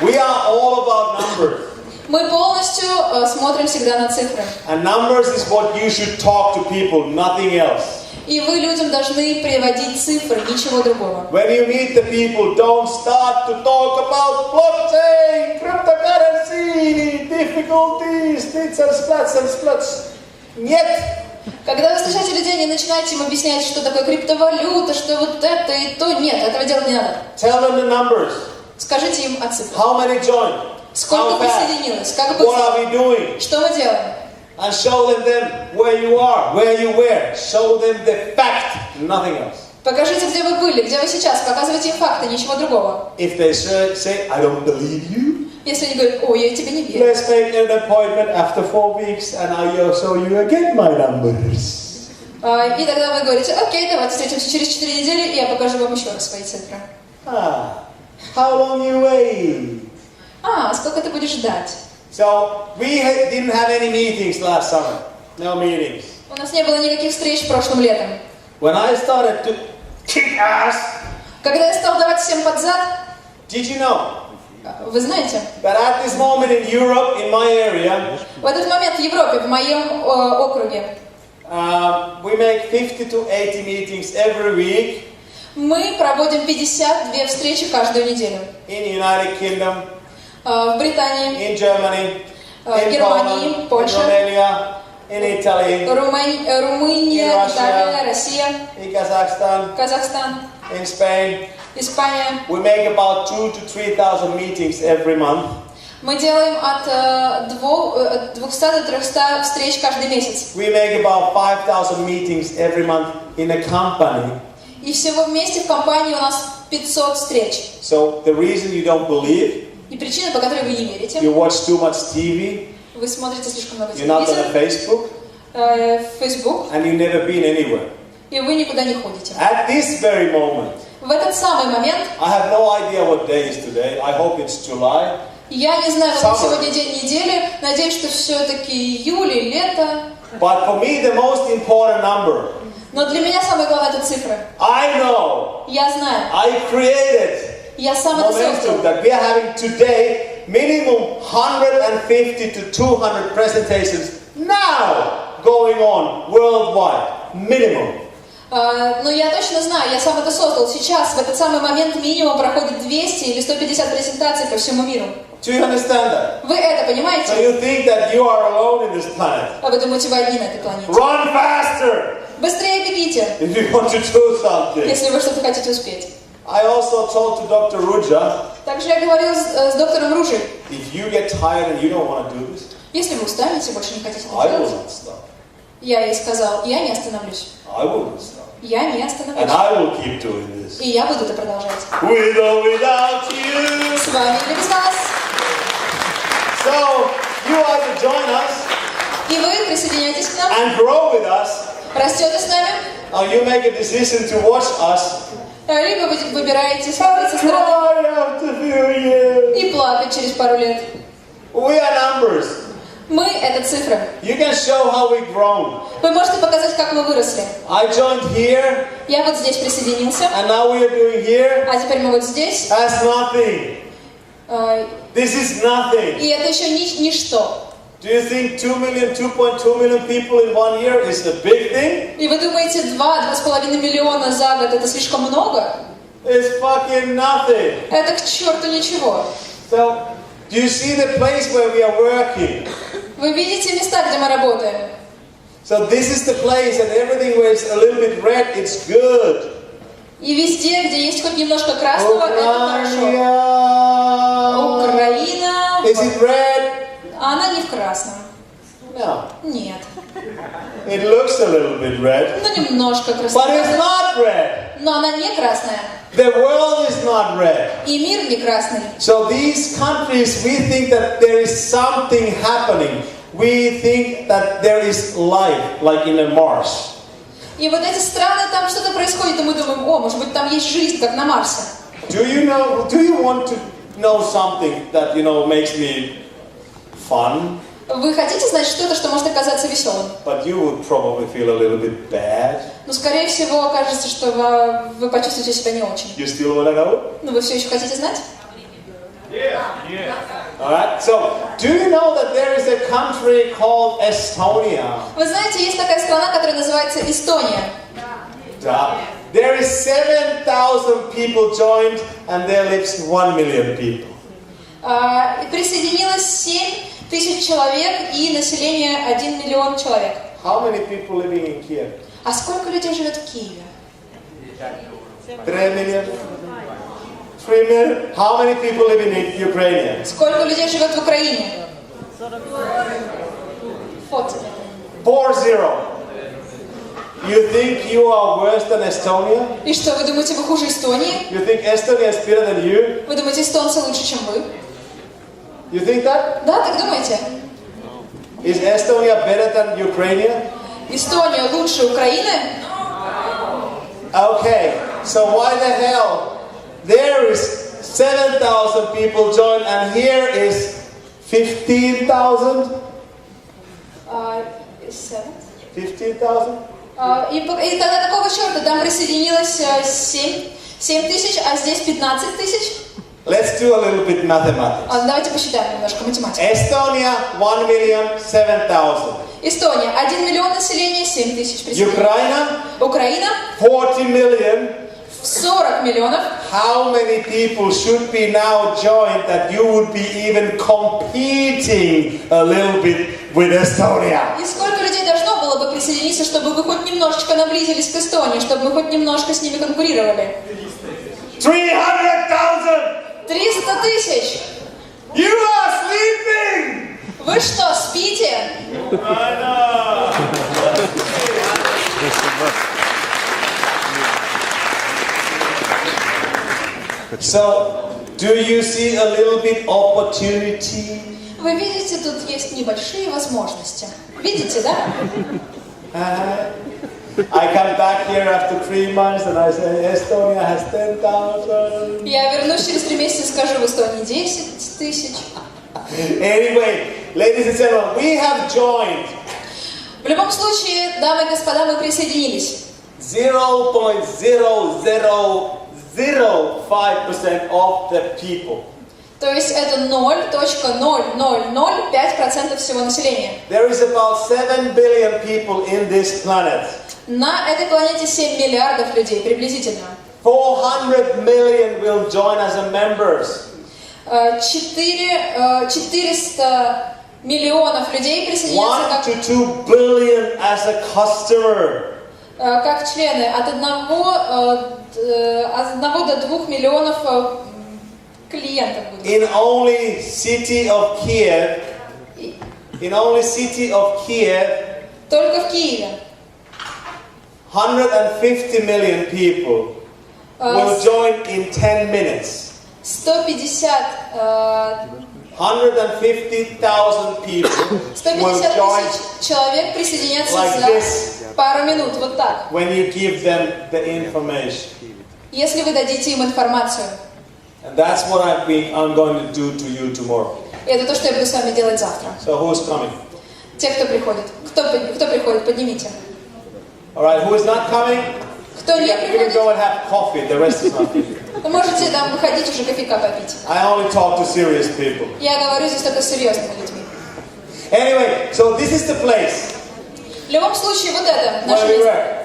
We are all about numbers. Мы полностью смотрим всегда на цифры. And numbers is what you should talk to people, nothing else. И вы людям должны приводить цифры, ничего другого. When you meet the people, don't start to talk about blockchain, cryptocurrency, difficulties, bits and splats. Нет. Когда вы встречаете людей, не начинайте им объяснять, что такое криптовалюта, что вот это и то. Нет, этого делать не надо. Tell them the numbers. Скажите им о цифрах. How many joined? Сколько How fast? присоединилось? Как What are we быстро? doing? Что мы делаем? And show them where you are, where you were. Show them the fact, nothing else. Покажите, где вы были, где вы сейчас. Показывайте им факты, ничего другого. If they say, I don't believe you, Если они говорят, ой, я тебе не верю. Let's make an appointment after 4 weeks and I'll show you again my numbers. И тогда вы говорите, окей, давайте встретимся через 4 недели, и я покажу вам еще раз свои цифры. How long you wait? Сколько ты будешь ждать? So we didn't have any meetings last summer. No meetings. У нас не было никаких встреч прошлым летом. When I started to kick ass, Когда я стал давать всем под зад, did you know вы знаете, that at this moment in Europe, in my area, в этот момент в Европе, в моем округе, we make 50 to 80 meetings every week. мы проводим 52 встречи каждую неделю. In United Kingdom, В Британии, in Germany, in Германии, Poland, in Польша, Romania, in Italy, Румыния, in Италия, Россия, in Kazakhstan, Казахстан, in Spain. Испания. We make about 2,000 to 3,000 meetings every month. Мы делаем от 200 до 300 встреч каждый месяц. We make about 5,000 meetings every month in a company. И всего вместе в компании у нас 500 встреч. So the reason you don't believe, И причина, по которой вы не верите, you watch too much TV, вы смотрите слишком много you're not on телевизора, Facebook, Facebook, and you've never been anywhere. и вы никуда не ходите. At this very moment, В этот самый момент, I have no idea what day is today. I hope it's July. я не знаю, какой Summer. сегодня день недели, надеюсь, что все-таки июль и лето, But for me, the most important number, но для меня самое главное это цифры. I know, Я знаю, I created я сам это momentum создал. that we are having today minimum 150 to 200 presentations now going on worldwide. Minimum. Но я точно знаю, я сам это создал. Сейчас, в этот самый момент, минимум проходит 200 или 150 презентаций по всему миру. Do you understand that? Вы это So понимаете? you think that you are alone in this planet. А вы думаете, вы одни на этой планете? Run faster Быстрее бегите, if you want to do something. если вы что-то хотите успеть. I also told to Dr. Ruja, Также я говорил с доктором Ружей. if you get tired and you don't want to do this, Если вы устанете, больше не хотите I это will делать, not stop. я ей сказал, я не остановлюсь. I will not stop. Я не And остановлюсь. I will keep doing this. И я буду это продолжать. With or without you. С вами или без вас. So, you either join us И вы присоединяйтесь к нам, and grow with us, растете с нами, or you make a decision to watch us либо вы выбираете смотреть со стороны cry after a few years. и плакать через пару лет. We are numbers. Мы — это цифры. You can show how we've grown. Вы можете показать, как мы выросли. I joined here, Я вот здесь присоединился, and now we are doing here. а теперь мы вот здесь. That's nothing. This is nothing. И это еще ничто. Do you think 2 million, 2.2 million people in 1 year is a big thing? И вы думаете, 2,5 миллиона за год — это слишком много? It's fucking nothing. Это к черту ничего. So, do you see the place where we are working? Вы видите места, где мы работаем? So this is the place, and everything where it's a little bit red, it's good. И везде, где есть хоть немножко красного, это хорошо. Украина. Is it red? Она не в красном. No. Нет. It looks a little bit red. Ну, немножко But it's красная. not red. Но она не красная. The world is not red. И мир не красный. So these countries, we think that there is something happening. We think that there is life, like in a Mars. И вот эти страны, там что-то происходит, и мы думаем, о, может быть, там есть жизнь, как на Марсе. Do you want to know something that, makes me fun? Вы хотите знать что-то, что может оказаться веселым? But you would probably feel a little bit bad. Но, скорее всего, окажется, что вы почувствуете себя не очень. You still want to know? Но вы все еще хотите знать? Yeah. Alright, so do you know that there is a country called Estonia? Вы знаете, есть такая страна, которая называется Эстония. There is 7,000 people joined, and there lives 1 million people. Присоединилось 7 тысяч человек и население 1 миллион человек. How many people living in Kiev? А сколько людей живет в Киеве? 3 million? 3 million? How many people live in Ukraine? Сколько людей живет в Украине? 40. 4-0. You think you are worse than Estonia? И что, вы думаете, вы хуже Эстонии? You think Estonia is better than you? Вы думаете, эстонцы лучше, чем вы? You think that? Да, так думаете? Is Estonia better than Ukraine? Эстония лучше Украины? Okay, so why the hell? There is 7,000 people joined and here is 15,000? 15,000? И тогда какого черта? Там присоединилось 7 тысяч, а здесь 15 тысяч? Let's do a little bit mathematics. Давайте посчитаем немножко математику. Estonia, 1,007,000. Эстония, 1 миллион населения, 7 тысяч присоединилось. Ukraine, Украина, 40 million. 40 миллионов. How many people should be now joined that you would be even competing a little bit with Estonia? И сколько людей должно было бы присоединиться, чтобы вы хоть немножечко наблизились к Эстонии, чтобы мы хоть немножко с ними конкурировали? 300,000! 300 тысяч! You are sleeping! Вы что, спите? I know. So, do you see a little bit opportunity? Вы видите, тут есть небольшие возможности. Видите, да? I come back here after 3 months and I say Estonia has 10,000. Я вернусь через 3 месяца и скажу, в Эстонии 10 тысяч. Anyway, ladies and gentlemen, we have joined. В любом случае, дамы и господа, мы присоединились. 0.0005% of the people. То есть это 0.0005% всего населения. There is about 7 billion people in this planet. На этой планете 7 миллиардов людей, приблизительно. 400 million will join as a members. 400 миллионов людей присоединятся 1 to 2 billion as a customer. как члены. От 1 до 2 миллионов клиентов будут. In only city of Kiev, Только в Киеве 150 million people will join in 10 minutes. 150,000 people will join тысяч человек присоединятся like за this пару минут, вот так. when you give them the information. Если вы дадите им информацию. And that's what I'm going to do to you tomorrow. И это то, что я буду с вами делать завтра. So who's coming? Те, кто приходит. Кто приходит, поднимите. All right, who is not coming? Кто не You can приходит, go and have coffee. The rest is not here. вы можете там выходить уже кофейка попить. I only talk to serious people. Я говорю здесь только с серьезными людьми. Anyway, so this is the place В любом случае, вот это наше where we место. work.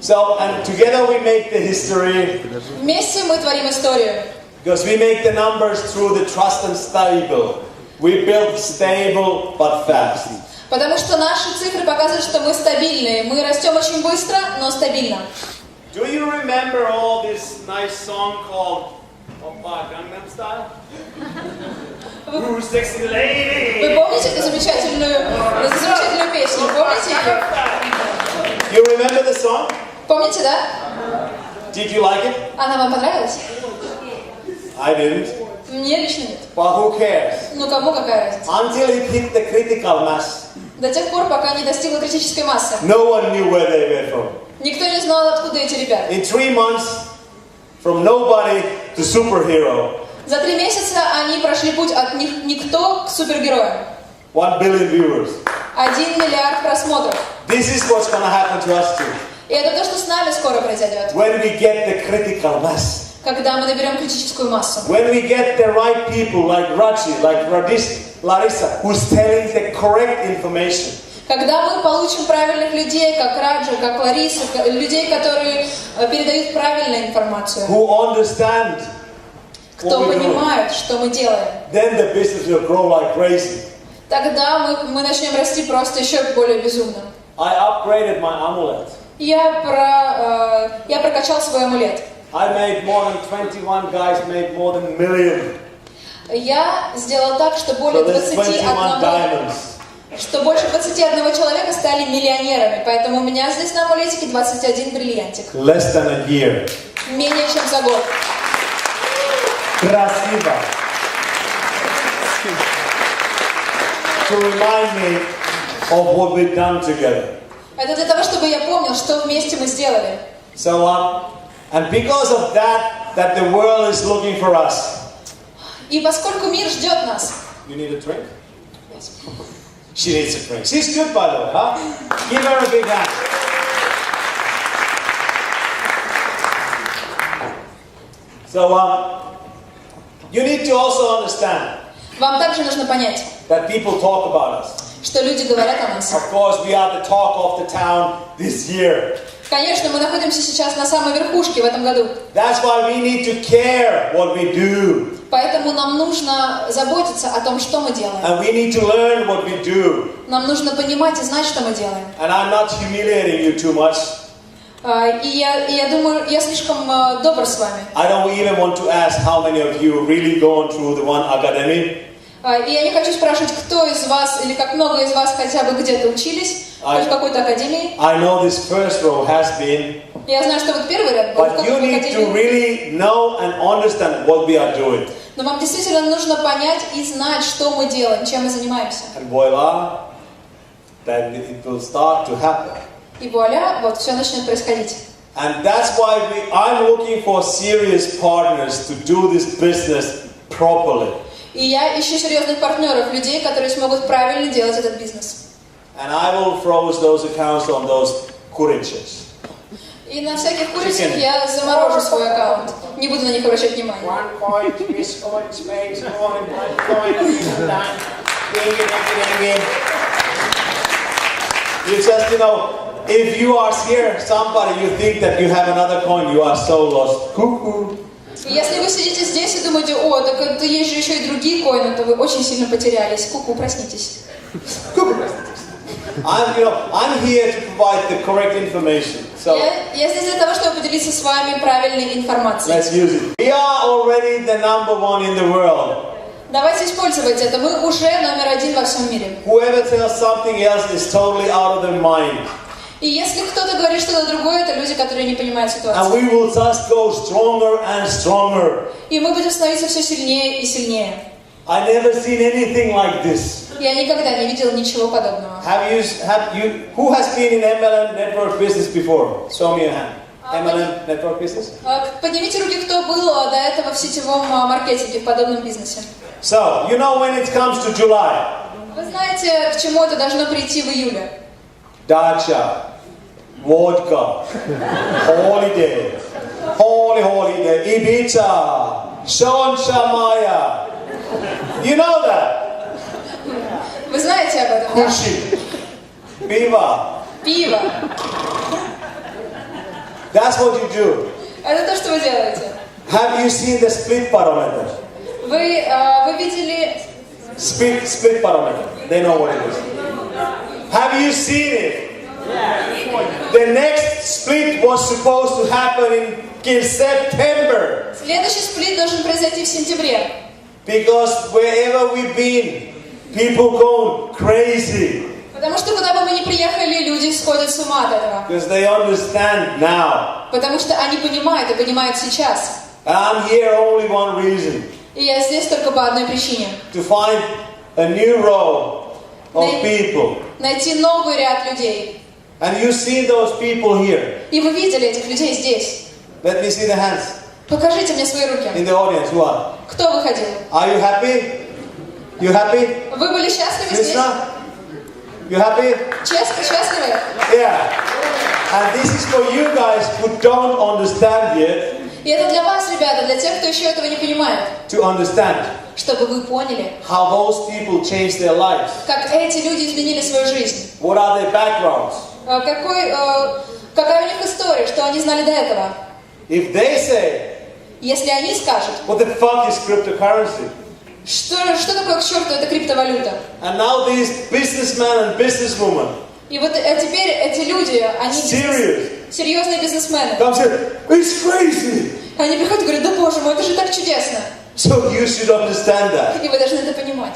So, and together we make the history Вместе мы творим историю. because we make the numbers through the trust and stable. We build stable but fast. Потому что наши цифры показывают, что мы стабильные. Мы растем очень быстро, но стабильно. Do you remember all this nice song called Oppa Gangnam Style? Who's sexy lady? Вы помните эту замечательную песню? Помните ее? You remember the song? Помните, да? Did you like it? Она вам понравилась? I didn't. Мне лично нет. But who cares? Ну кому какая разница? Until it hit the critical mass, До тех пор, пока не достигла критической массы. no one knew where they were from. Никто не знал, откуда эти ребята. In 3 months, from nobody to superhero, За 3 месяца они прошли путь от никто к супергероям. 1 billion viewers. 1 миллиард просмотров. This is what's going to happen to us too. И это то, что с нами скоро произойдет. When we get the critical mass. Когда мы наберем критическую массу. When we get the right people like Raji, like Larissa, who's telling the correct information. Когда мы получим правильных людей, как Раджа, как Лариса, людей, которые передают правильную информацию. Who understand. Кто понимает, что мы делаем. Then the business will grow like crazy. Тогда мы начнем расти просто еще более безумно. I upgraded my amulet. Я прокачал свой амулет. I made more than 21 guys made more than a million. Я сделал так, что более 21 человека стали миллионерами. Поэтому у меня здесь на амулетике 21 бриллиантик. Less than a year. Менее чем за год. Красиво. to remind me of what we've done together. Это для того, чтобы я помнил, что вместе мы сделали. So, and because of that the world is looking for us. И поскольку мир ждет нас. You need a drink? She needs a drink. She's good, by the way, huh? Give her a big hand. So, you need to also understand. Вам также нужно понять, that people talk about us. Что люди говорят о нас. Of course, we are the talk of the town this year. Конечно, мы находимся сейчас на самой верхушке в этом году. That's why we need to care what we do. Поэтому нам нужно заботиться о том, что мы делаем. And we need to learn what we do. Нам нужно понимать и знать, что мы делаем. And I'm not humiliating you too much. И я думаю, я слишком добр с вами. I don't even want to ask how many of you really gone through the One Academy. И я не хочу спрашивать, кто из вас или как много из вас хотя бы где-то учились, хоть в какой-то академии. I know this first row has been. Я знаю, что вот первый ряд был в But какой-то you need to академии. really know and understand what we are doing. Но вам действительно нужно понять и знать, что мы делаем, чем мы занимаемся. And voila, then it will start to happen. И вуаля, вот все начнет происходить. And that's why I'm looking for serious partners to do this business properly. И я ищу серьезных партнеров, людей, которые смогут правильно делать этот бизнес. And I will froze those accounts on those куричес. И на всяких курицах я заморожу свой аккаунт. Не буду на них обращать внимания. OneCoin, Bitcoin, Space, OneCoin, ding it. You just, if you are here, somebody, you think that you have another coin, you are so lost. Cuckoo. Если вы сидите здесь и думаете, о, так это есть же еще и другие коины, то вы очень сильно потерялись. Ку-ку, проснитесь. I'm here to provide the correct information. So Я здесь для того, чтобы поделиться с вами правильной информацией. let's use it. We are already the number one in the world. Давайте использовать это. Мы уже номер один во всем мире. Whoever tells something else is totally out of their mind. И если кто-то говорит что-то другое, это люди, которые не понимают And ситуацию. we will just go stronger and stronger. И мы будем становиться все сильнее и сильнее. I never seen anything like this. Я никогда не видел ничего подобного. Who has been in MLM network business before? Show me a hand. MLM network business? Поднимите руки, кто был до этого в сетевом маркетинге, в подобном бизнесе. So, when it comes to July. Вы знаете, к чему это должно прийти в июле? Dacha, vodka, holiday, Ibiza, Shamaya. You know that? Вы знаете об этом, да? Kushi, Biva. Пиво. That's what you do. Это то, что вы делаете. Have you seen the split barometer? Вы видели... Split barometer. They know what it is. Have you seen it? The next split was supposed to happen in September. Следующий сплит должен произойти в сентябре. Because wherever we've been, people go crazy. Потому что куда бы мы ни приехали, люди сходят с ума от этого. Because they understand now. Потому что они понимают и понимают сейчас. And I'm here only one reason. И я здесь только по одной причине. To find a new row of people. Найти новый ряд людей. And you see those people here. И вы видели этих людей здесь. Let me see the hands. Покажите мне свои руки. In the audience, who are? Кто выходил? Are you happy? You happy? Вы были счастливы здесь? Krishna? You happy? Счастливы? Yeah. And this is for you guys who don't understand yet. И это для вас, ребята, для тех, кто еще этого не понимает. To understand. Чтобы вы поняли, How those people changed their lives. как эти люди изменили свою жизнь. What are their backgrounds? Какая у них история, что они знали до этого. If they say, Если они скажут, what the fuck is cryptocurrency? что такое к черту эта криптовалюта? And now these businessmen and businesswomen. И вот теперь эти люди, они серьезные бизнесмены. Come say, it's crazy. Они приходят и говорят, да боже мой, это же так чудесно. So you should understand that. И вы должны это понимать.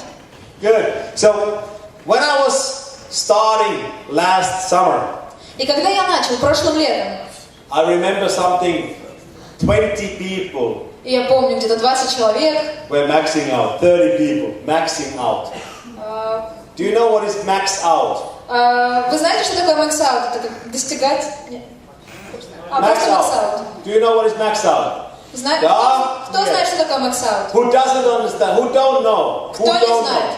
Good. So when I was starting last summer, И когда я начал прошлым летом, I remember something, 20 people и я помню, где-то 20 человек were maxing out, 30 people maxing out. Do you know what is max out? Вы знаете, что такое max out? Это как достигать... Max out. Do you know what is max out? Да? Кто знает, что такое max out? Who doesn't understand? Who don't know? Кто не знает?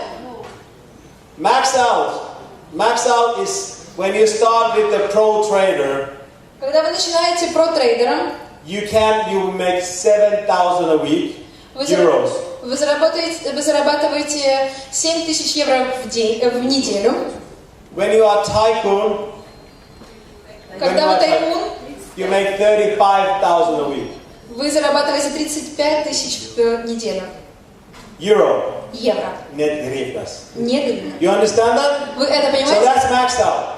Max out. Max out is when you start with the pro trader. Когда вы начинаете про-трейдером, You will make 7,000 a week euros. Вы зарабатываете 7000 евро в неделю. When you are tycoon, Когда вы тайкун, you make 35,000 a week. Вы зарабатываете 35 тысяч в неделю. Евро. Не гривен. You understand that? Вы это понимаете? So that's maxed out.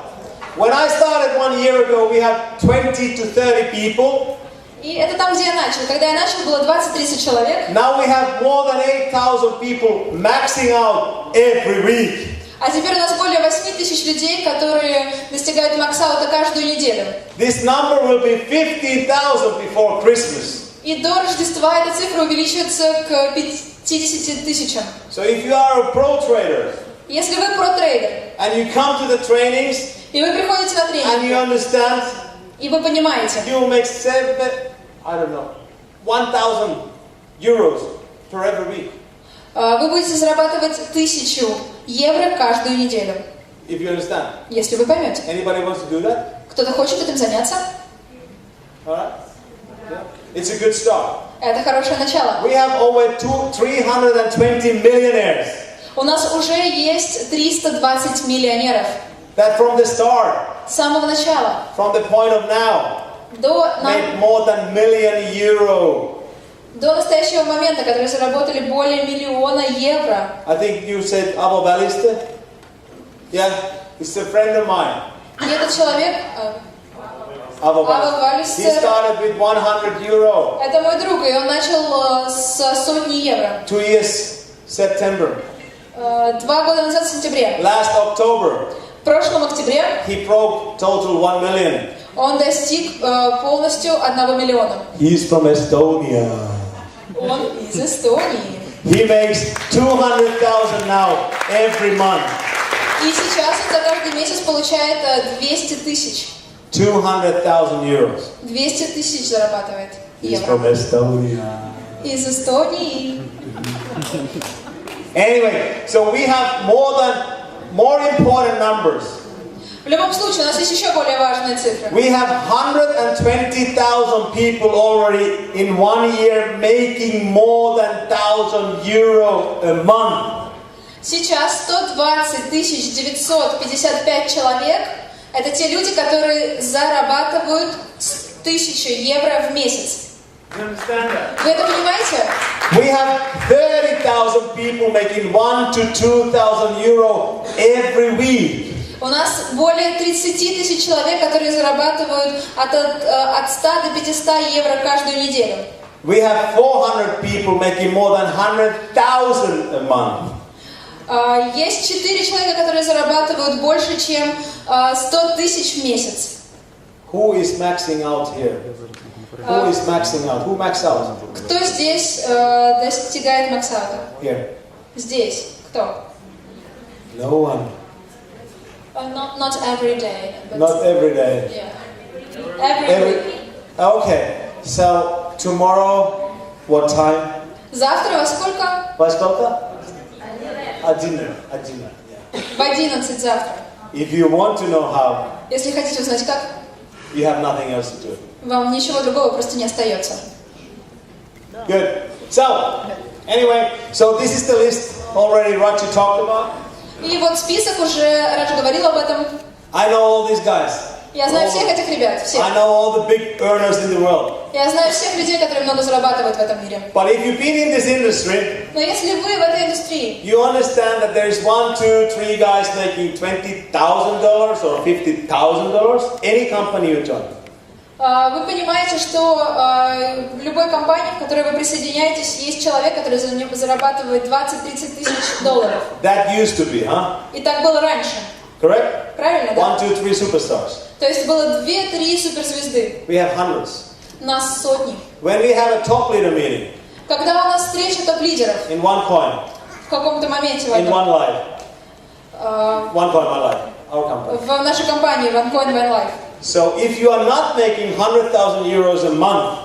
When I started 1 year ago, we had 20 to 30 people. И это там, где я начал. Когда я начал, было 20-30 человек. Now we have more than 8,000 people maxing out every week. А теперь у нас более 8000 людей, которые достигают макс-аута каждую неделю. This number will be 50,000 before Christmas. И до Рождества эта цифра увеличивается к 50 тысячам. So if you are a pro trader, если вы про-трейдер, and you come to the trainings, и вы приходите на and тренинг, you understand, и вы понимаете, you will make 1,000 euros for every week. Вы будете зарабатывать 1000 евро каждую неделю. If you understand. Если вы поймете. Anybody wants to do that? Кто-то хочет этим заняться? All right. Yeah. It's a good start. Это хорошее начало. We have over 320 millionaires. У нас уже есть 320 миллионеров. That from the start. С самого начала. From the point of now. Made more than million euro. До настоящего момента, которые заработали более 1 миллиона евро. I think you said Abo Baliste? Yeah, it's a friend of mine. И этот человек, Abo Baliste. He started with 100 euro. Это мой друг, и он начал с 100 евро. 2 years, September. 2 года назад, в сентябре. Last October. В прошлом октябре. He broke total 1 million. Он достиг полностью 1 миллиона. He's from Estonia. Он из Эстонии. He makes 200,000 now every month. И сейчас он за каждый месяц получает 200 тысяч. 200,000 euros. 200 тысяч зарабатывает He's евро. from Estonia. Из Эстонии. Anyway, so we have more important numbers. В любом случае, у нас есть еще более важные цифры. We have 120,000 people already in 1 year making more than 1,000 euro a month. Сейчас 120 955 человек – это те люди, которые зарабатывают 1000 евро в месяц. Вы это понимаете? We have 30,000 people making 1 to 2,000 euro every week. У нас более 30 тысяч человек, которые зарабатывают от 100 до 500 евро каждую неделю. We have 400 people making more than 100,000 a month. Есть 4 человека, которые зарабатывают больше, чем 100 тысяч в месяц. Who is maxing out here? Who is maxing out? Who maxed out? Кто здесь достигает максаута? Here. Здесь. Кто? No one. Not every day. Not every day. Yeah. Every week. Okay. So tomorrow, what time? Завтра во сколько? Во сколько? 11. В 11 завтра. If you want to know how, Если хотите узнать как, you have nothing else to do. вам ничего другого просто не остается. Good. So, anyway, so this is the list already Rachi talked about. И вот список уже, Раджа говорил об этом. I know all these guys. Я знаю всех этих ребят, всех. I know all the big earners in the world. Я знаю всех людей, которые много зарабатывают в этом мире. But if you've been in this industry, Но если вы в этой индустрии, you understand that there is 1, 2, 3 guys making $20,000 or $50,000. Any company you join. вы понимаете, что в любой компании, в которой вы присоединяетесь, есть человек, который зарабатывает 20-30 тысяч долларов. That used to be, huh? И так было раньше. Correct? Правильно, да? 1, 2, 3 superstars. То есть было 2-3 суперзвезды. We have hundreds. Нас сотни. When we have a top leader meeting Когда у нас встреча топ-лидеров in OneCoin, в каком-то моменте в in этом, One Life, OneCoin Life, our company. в нашей компании OneCoin Life. So if you are not making 100,000 euros a month,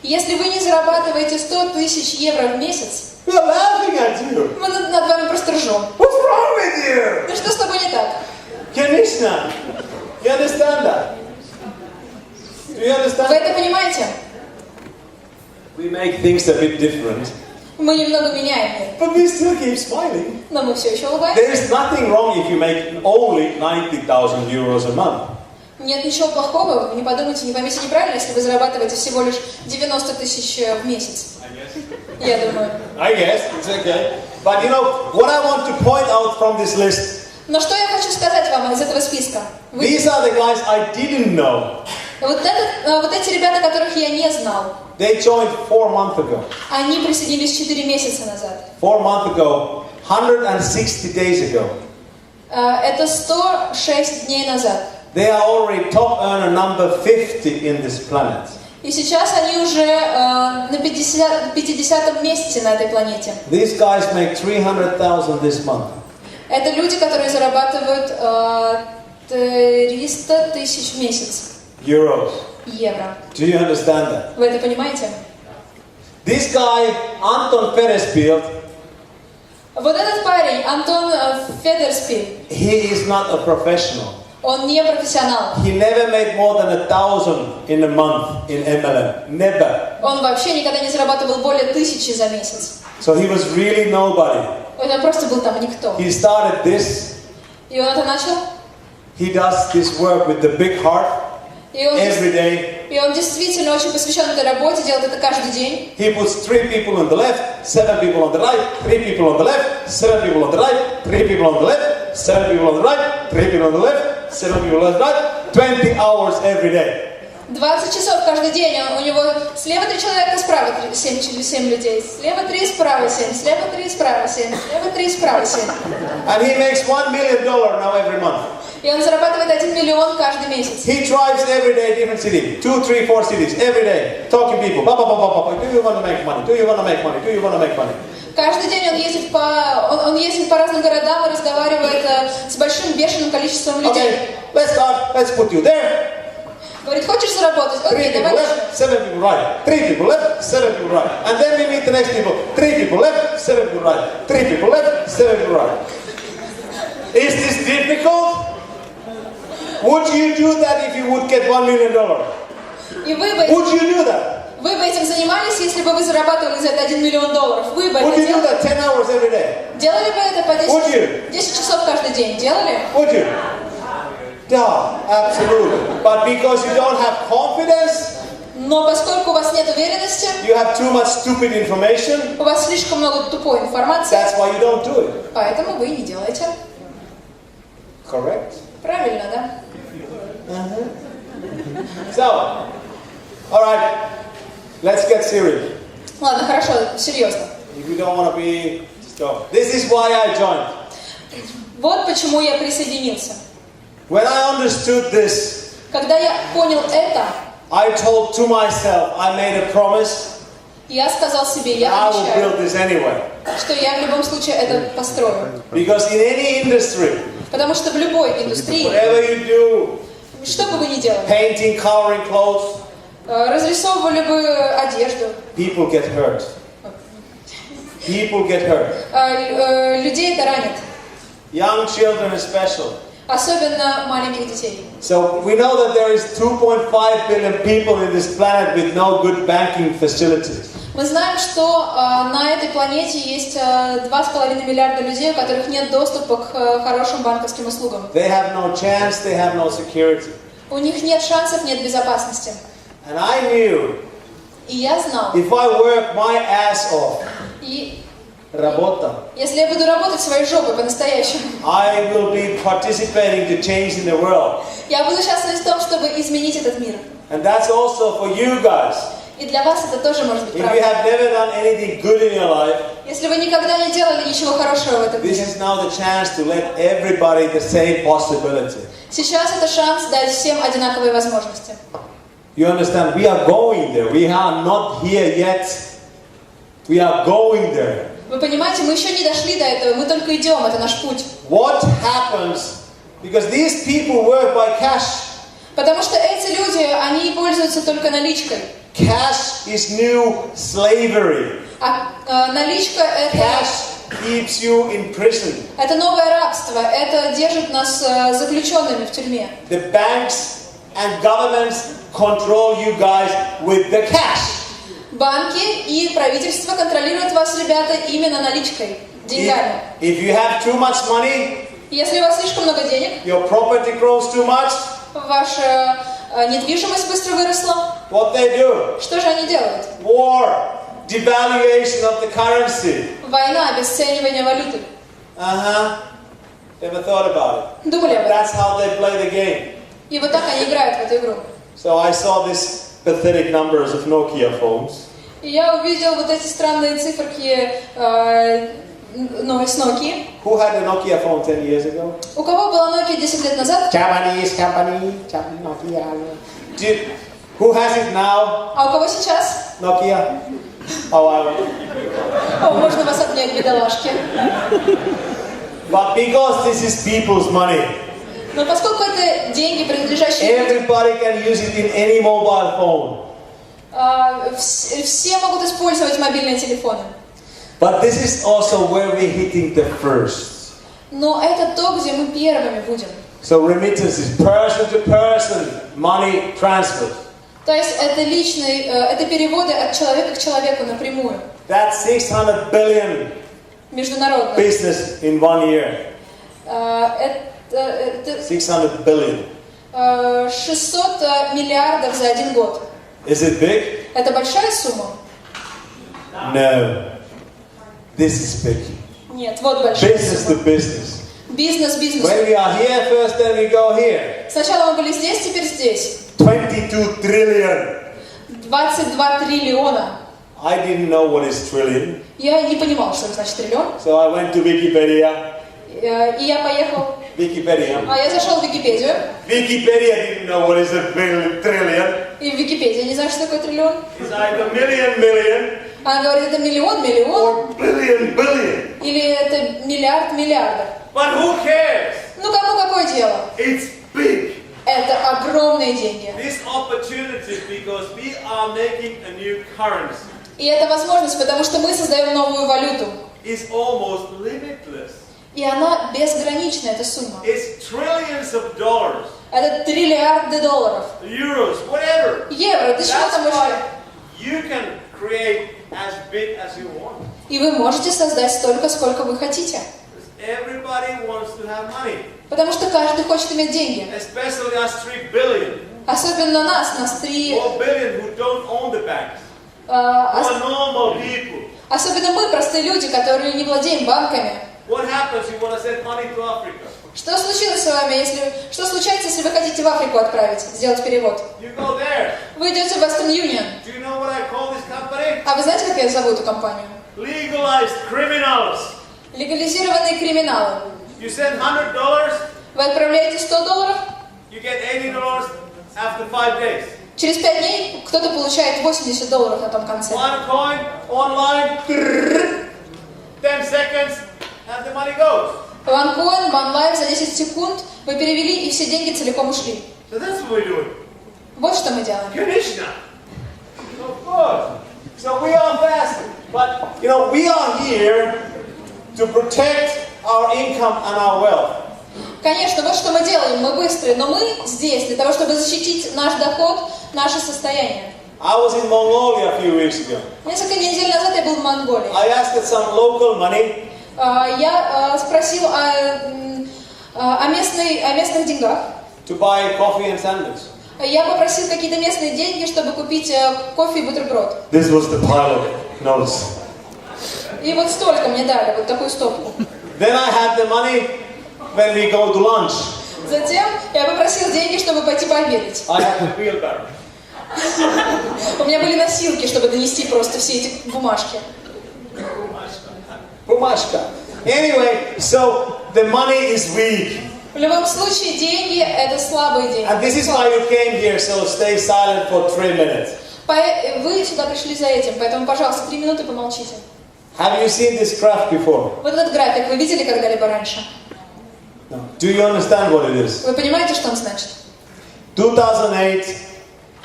Если вы не зарабатываете 100 тысяч евро в месяц, we are laughing at you. мы над вами просто ржем. What's wrong with you? Да что с тобой не так? Конечно. You understand that? Do you understand? Вы это понимаете? We make things a bit different, Мы немного меняем мир, but we still keep smiling. но мы все еще улыбаемся. There is nothing wrong if you make only 90,000 euros a month. Нет ничего плохого, вы не подумайте, не поймите неправильно, если вы зарабатываете всего лишь 90 тысяч в месяц. Я думаю. I guess, it's okay. But you know, what I want to point out from this list, Но что я хочу сказать вам из этого списка? these are the guys I didn't know. Вот эти ребята, которых я не знал, They joined 4 months ago. они присоединились 4 месяца назад. 4 months ago, 160 days ago. Это 106 дней назад. They are already top earner number 50 in this planet. И сейчас они уже на 50-м месте на этой планете. These guys make 300,000 this month. Это люди, которые зарабатывают 300 тысяч в месяц. Euros. Евро. Do you understand that? Вы это понимаете? This guy, Anton Perespiel, Вот этот парень, Антон Федерспиль, he is not a professional. он не профессионал. He never made more than 1,000 in a month in MLM. Never. Он вообще никогда не зарабатывал более 1000 за месяц. So he was really nobody. Он просто был там никто. He started this. И он это начал. He does this work with the big heart И он every day. действительно очень посвящен этой работе, делает это каждый день. He puts 3 people on the left, 7 people on the right, 3 people on the left, 7 people on the right, 3 people on the left, 7 people on the right, 3 people on the left, 7 people on the right, 20 hours every day. 20 часов каждый день. У него слева 3 человека, справа 7 людей. Слева 3, справа 7. Слева 3, справа 7. Слева 3, справа 7. And he makes $1 million now every month. И он зарабатывает 1 миллион каждый месяц. He drives every day different city, 2, 3, 4 cities, every day, talking to people. Ba, ba, ba, ba, ba. Do you want to make money? Do you want to make money? Do you want to make money? Каждый день он ездит по разным городам и разговаривает с большим бешеным количеством людей. Okay, let's start. Let's put you there. Говорит, хочешь заработать? 3 Окей, people давай. left, 7 people right. 3 people left, 7 people right. And then we meet the next people. 3 people left, 7 people right. 3 people left, 7 people right. Is this difficult? Would you do that if you would get $1 million? И Would you do that? вы бы этим занимались, если бы вы зарабатывали за это $1 миллион? Вы бы Would это you do делали? that 10 hours every day? Делали бы это по Would you? 10 часов каждый день? Делали? Would you? Yeah, absolutely. But because you don't have confidence, Но поскольку у вас нет уверенности, you have too much stupid information, у вас слишком много тупой информации, that's why you don't do it. поэтому вы и не делаете. Correct? Правильно, да? So, alright, let's get serious. Ладно, хорошо, серьезно. If you don't want to be, just go. This is why I joined. Вот почему я присоединился. When I understood this, Когда я понял это, I told to myself, I made a promise, я сказал себе, I я will build обещаю, this anyway. что я в любом случае это построю. Because in any industry, Потому что в любой индустрии, whatever you do, что бы вы ни делали, painting, coloring clothes, разрисовывали бы одежду, people get hurt. People get hurt. людей это ранит. Young children especially. Особенно маленьких детей. So we know that there is 2.5 billion people in this planet with no good banking facilities. Мы знаем, что на этой планете есть 2,5 миллиарда людей, у которых нет доступа к хорошим банковским услугам. They have no chance, they have no security. У них нет шансов, нет безопасности. And I knew И я знал, if I work my ass off, и работа, если я буду работать своей жопой по-настоящему, I will be participating to change in the world. я буду участвовать в том, чтобы изменить этот мир. And that's also for you guys. И для вас это тоже может быть If you правда. have never done anything good in your life, Если вы никогда не делали ничего хорошего в этом this мире, is now the chance to let everybody the same possibility. сейчас это шанс дать всем одинаковые возможности. You understand? We are going there. We are not here yet. We are going there. Вы Вы понимаете, мы еще не дошли до этого, мы только идем, это наш путь. What happens? Because these people work by cash. Потому что эти люди, они пользуются только наличкой. Cash is new slavery. А наличка Cash keeps you in prison. это новое рабство, это держит нас заключенными в тюрьме. The banks and governments control you guys with the cash. Банки и правительство контролируют вас, ребята, именно наличкой, деньгами. If you have too much money, Если у вас слишком много денег, your property grows too much, ваша недвижимость быстро выросла, what they do? что же они делают? War, devaluation of the currency. Война, обесценивание валюты. Never thought about it. Думали об этом? That's how they play the game. И вот так они играют в эту игру. So I saw these pathetic numbers of Nokia phones. И я увидел вот эти странные циферки с Nokia. Who had a Nokia phone 10 years ago? У кого была Nokia 10 лет назад? Japanese company, Nokia. Who has it now? А у кого сейчас? Nokia. Oh, О, можно вас обнять, бедолашки. But because this is people's money, Но поскольку это деньги, принадлежащие людям, everybody can use it in any mobile phone. все могут использовать мобильные телефоны. But this is also where we're hitting the first. Но это то, где мы первыми будем. So remittance is person to person money transfer. То есть это личные, это переводы от человека к человеку напрямую. That's 600 billion Международно. business in 1 year. Это 600 billion. 600 миллиардов за 1 год. Is it big? Это большая сумма? No. This is big. Нет, вот большая Business to сумма. business. Бизнес, бизнес. When we are here first, then we go here. Сначала мы были здесь, теперь здесь. 22 trillion. 22 триллиона. I didn't know what is trillion. Я не понимал, что это значит триллион. So I went to Wikipedia. И я поехал. Wikipedia. Я зашел в Википедию. Wikipedia didn't know what is a trillion. И в Википедии не знаю, что такое триллион. It's either million. Она говорит, это миллион, Or billion. или это миллиард, миллиардов. But who cares? Ну кому какое дело? It's big. Это огромные деньги. This opportunity because we are making a new currency И это возможность, потому что мы создаем новую валюту. is almost limitless. И она безгранична, эта сумма. It's trillions of dollars, Это триллиарды долларов. euros, whatever. Евро, ты чего там That's why еще? you can create as big as you want. И вы можете создать столько, сколько вы хотите. Everybody wants to have money, Потому что каждый хочет иметь деньги. especially us 3 billion, Особенно нас 3... 4 billion who don't own the banks, who are normal people. Особенно мы, простые люди, которые не владеем банками. What happens if you want to send money to Africa? Что случилось с вами, что случается, если вы хотите в Африку отправить, сделать перевод? You go there. Вы идете в Western Union. Do you know what I call this company? А вы знаете, как я зову эту компанию? Legalized criminals. Легализированные криминалы. You send $100, Вы отправляете $100, you get $80 after 5 days. через 5 дней кто-то получает $80 на том конце. OneCoin, online, 10 seconds, and the money goes. OneCoin, OneLife за 10 секунд вы перевели, и все деньги целиком ушли. So that's what we're doing. Вот что мы делаем. Конечно. Of course. So we are fast, but you know we are here to protect our income and our wealth. Конечно, вот что мы делаем, мы быстрые, но мы здесь для того, чтобы защитить наш доход, наше состояние. I was in Mongolia a few weeks ago. Несколько недель назад я был в Монголии. I asked for some local money. Я спросил о местных деньгах. To buy coffee and sandwich. Я попросил какие-то местные деньги, чтобы купить кофе и бутерброд. This was the pile of notes. И вот столько мне дали, вот такую стопку. Then I had the money when we go to lunch. Затем я попросил деньги, чтобы пойти пообедать. I had the wheelbarrow. У меня были носилки, чтобы донести просто все эти бумажки. Bumashka. Anyway, so the money is weak. В любом случае, деньги – это слабые деньги. And this is why you came here, so stay silent for 3 minutes. Вы сюда пришли за этим, поэтому, пожалуйста, 3 минуты помолчите. Have you seen this graph before? Вот этот график вы видели когда-либо раньше? No. Do you understand what it is? Вы понимаете, что он значит? 2008,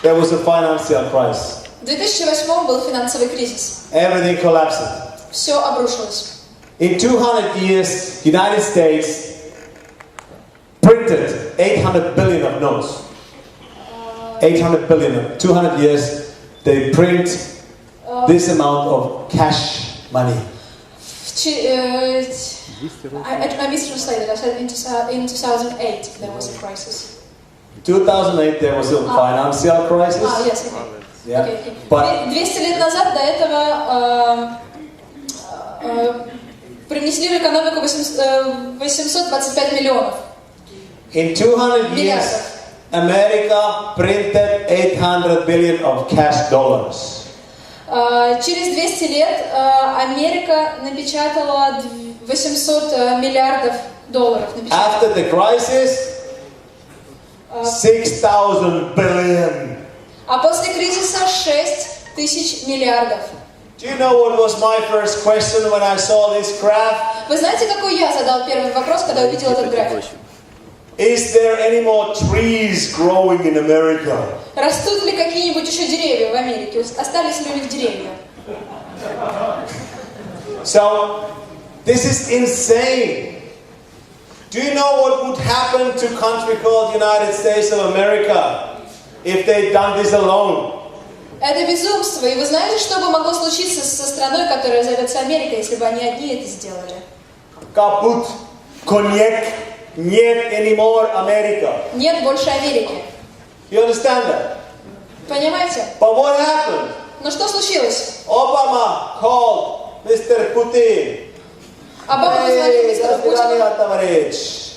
there was a financial crisis. В 2008 был финансовый кризис. Everything collapsed. Все обрушилось. In 200 years, United States printed 800 billion of notes. 800 billion. 200 years, they print this amount of cash money. I mistranslated. I said in 2008 there was a crisis. 2008 there was a financial crisis. Yes. Yeah. Okay. But 200 лет назад до этого принесли в экономику 825 миллионов. in 200 years, America printed 800 billion of cash dollars. Через 200 лет Америка напечатала 800 миллиардов долларов. After the crisis, 6,000 billion. А после кризиса 6 тысяч миллиардов. Do you know what was my first question when I saw this graph? Вы знаете, какой я задал первый вопрос, когда увидел этот график? Is there any more trees growing in America? Растут ли какие-нибудь еще деревья в Америке? Остались ли у них деревья? So, this is insane. Do you know what would happen to a country called United States of America if they'd done this alone? Это безумство. И вы знаете, что бы могло случиться со страной, которая зовется Америка, если бы они одни это сделали? Kaput, konjak, нет anymore America. Нет больше Америки. You understand that? Понимаете? But what happened? Но что случилось? Obama called Mr. Putin. Обама позвонил Hey, мистеру Путину, здравствуйте, товарищ.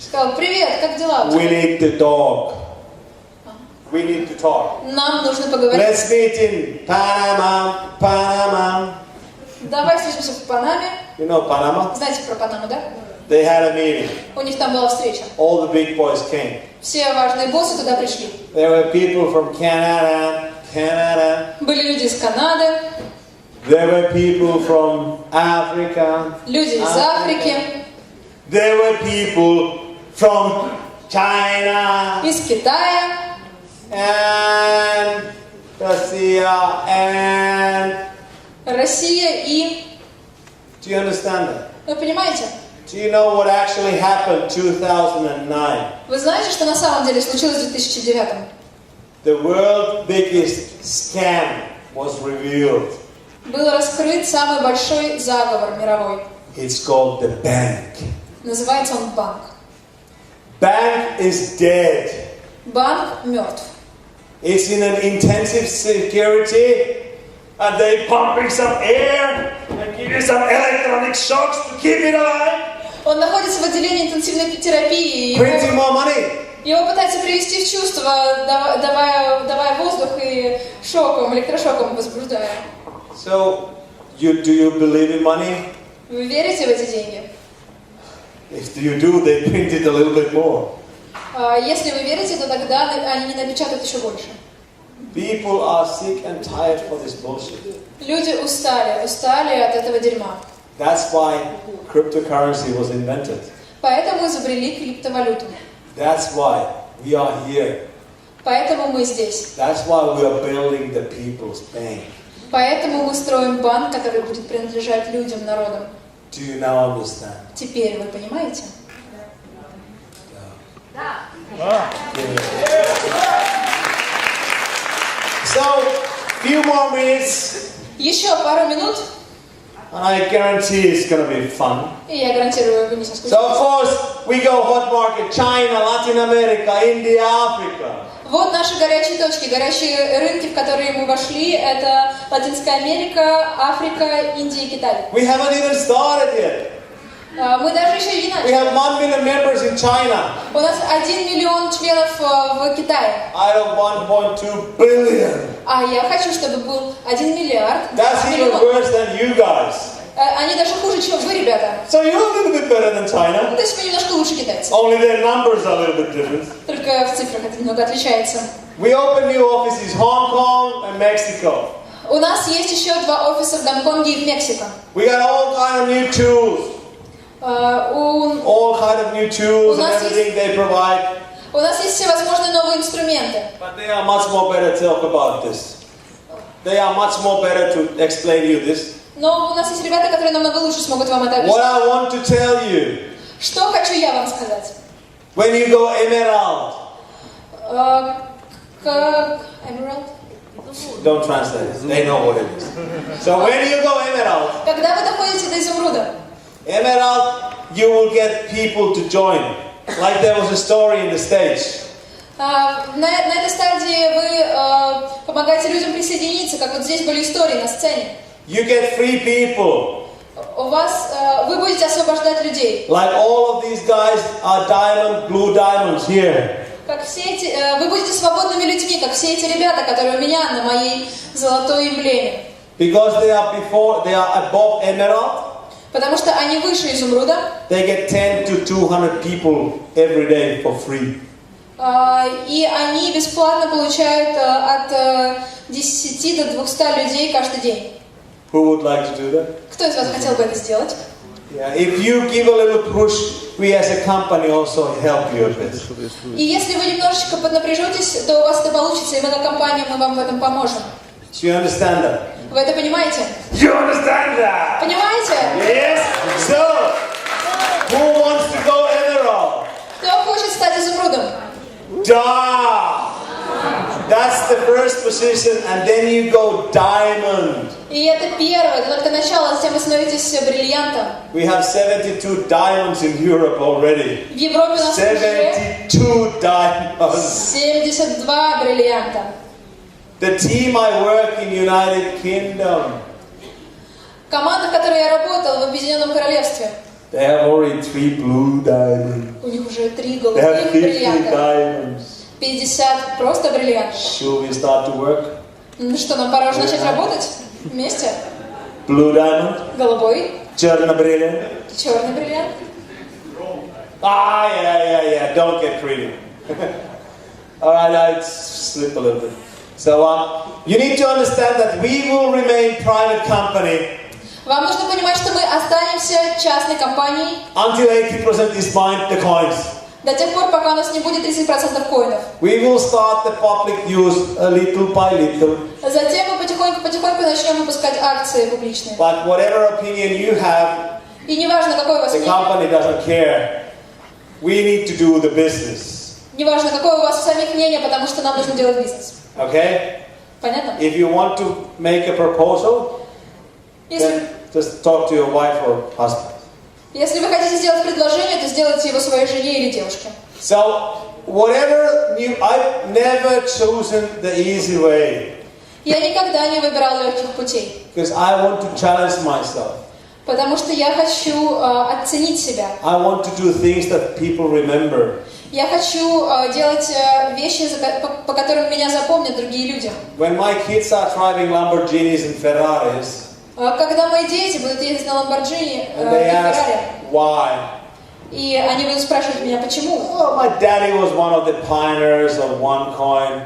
сказал: привет, как дела? We need to talk. We need to talk. Нам нужно поговорить. Let's meet in Panama, Panama. Давай встретимся в Панаме. You know Panama? Знаете про Панаму, да? They had a meeting. У них там была встреча. All the big boys came. Все важные боссы туда пришли. There were people from Canada. Были люди из Канады, There were people from Africa. люди из Африки, There were people from China. из Китая, And Russia and... Россия и... Do you understand that? Вы понимаете? Do you know what actually happened in 2009? Вы знаете, что на самом деле случилось в 2009? The world's biggest scam was revealed. Был раскрыт самый большой заговор мировой. It's called the bank. Называется он банк. Bank is dead. Банк мертв. It's in an intensive security, and they pumping some air and giving some electronic shocks to keep it alive. Он находится в отделении интенсивной терапии. Printing more money. Его пытаются привести в чувство, давая воздух и шоком, электрошоком возбуждая. So, do you believe in money? Вы верите в эти деньги? If you do, they print it a little bit more. Если вы верите, то тогда они напечатают еще больше. People are sick and tired for this bullshit. Люди устали от этого дерьма. That's why cryptocurrency was invented. Поэтому изобрели криптовалюту. That's why we are here. Поэтому мы здесь. That's why we are building the people's bank. Поэтому мы строим банк, который будет принадлежать людям, народам. Do you now understand? Теперь вы понимаете? Да. So, few more minutes. Еще пару минут, And I guarantee it's going to be fun. и я гарантирую, вы не So соскучитесь. of course, we go hot market, China, Latin America, India, Africa. Вот наши горячие точки, горячие рынки, в которые мы вошли, это Латинская Америка, Африка, Индия и Китай. We haven't even started yet. Мы даже еще и не We начали. have 1 million members in China. У нас 1 миллион членов в Китае. Out of 1.2 billion. А я хочу, чтобы был 1 миллиард. That's even миллион. worse than you guys. Они даже хуже, чем вы, ребята. So you're a little bit better than China. То есть вы немножко лучше китайцев. Only their numbers are a little bit different. Только в цифрах это немного отличается. We opened new offices in Hong Kong and Mexico. У нас есть еще 2 офиса в Гонконге и в Мексико. We got all kind of new tools. All kind of new tools and everything they provide. У нас есть всевозможные новые инструменты. But they are much more better to talk about this. They are much more better to explain you this. Но у нас есть ребята, которые намного лучше смогут вам это объяснить. What I want to tell you. Что хочу я вам сказать? When you go emerald. Emerald? Don't translate it. They know what it is. So when you go emerald. Когда вы доходите до изумруда. Emerald, you will get people to join. Like there was a story in the States. На этой стадии вы помогаете людям присоединиться, как вот здесь были истории на сцене. You get free people. Вы будете освобождать людей. Like all of these guys are blue diamonds here. Как все эти, вы будете свободными людьми, как все эти ребята, которые у меня на моей золотой эмблеме. Because they are above emerald. Потому что они выше изумруда. They get 10 to 200 people every day for free. И они бесплатно получают от 10 до 200 людей каждый день. Who would like to do that? Кто из вас хотел бы это сделать? Yeah, if you give a little push, we as a company also help you a bit. И если вы немножечко поднапряжетесь, то у вас это получится, и мы как компания мы вам в этом поможем. Do you understand that? Вы это понимаете? You understand that? Понимаете? Yes. So, who wants to go emerald? Кто хочет стать изумрудом? Da. That's the first position, and then you go diamond. И это первое, это только начало, затем вы становитесь бриллиантом. We have 72 diamonds in Europe already. В Европе у нас уже 72 diamonds. 72 бриллианта. The team I work in United Kingdom. Команда, в которой я работал в Объединенном Королевстве. They have already 3 blue diamonds. У них уже 3 They голубых have 50 бриллианта. diamonds. 50 просто бриллиантов. Should we start to work? Ну что, нам пора уже начать работать вместе? Blue diamond. Голубой. Черный бриллиант. Черный бриллиант. Yeah. Don't get greedy. All right, I'll slip a little bit. So you need to understand that we will remain private company. Вам нужно понимать, что мы останемся частной компанией Until 80% is mined the coins. до тех пор, пока у нас не будет 30% коинов. We will start the public use a little by little. Затем мы потихоньку начнем выпускать акции публичные. But whatever opinion you have, И неважно, какое у вас the мнение, company doesn't care. We need to do the business. неважно, какое у вас самих мнение, потому что нам нужно делать бизнес. Okay? Понятно? If you want to make a proposal, then just talk to your wife or husband. Если вы хотите сделать предложение, то сделайте его своей жене или девушке. So, I've never chosen the easy way. Я никогда не выбирал легких путей. Because I want to challenge myself. Потому что я хочу оценить себя. I want to do things that people remember. Я хочу делать вещи, по которым меня запомнят другие люди. When my kids are driving Lamborghinis and Ferraris, Когда мои дети будут ездить на Ламборджини и and they ask Феррари, why, и они будут спрашивать меня, почему. oh, my daddy was one of the pioneers of OneCoin.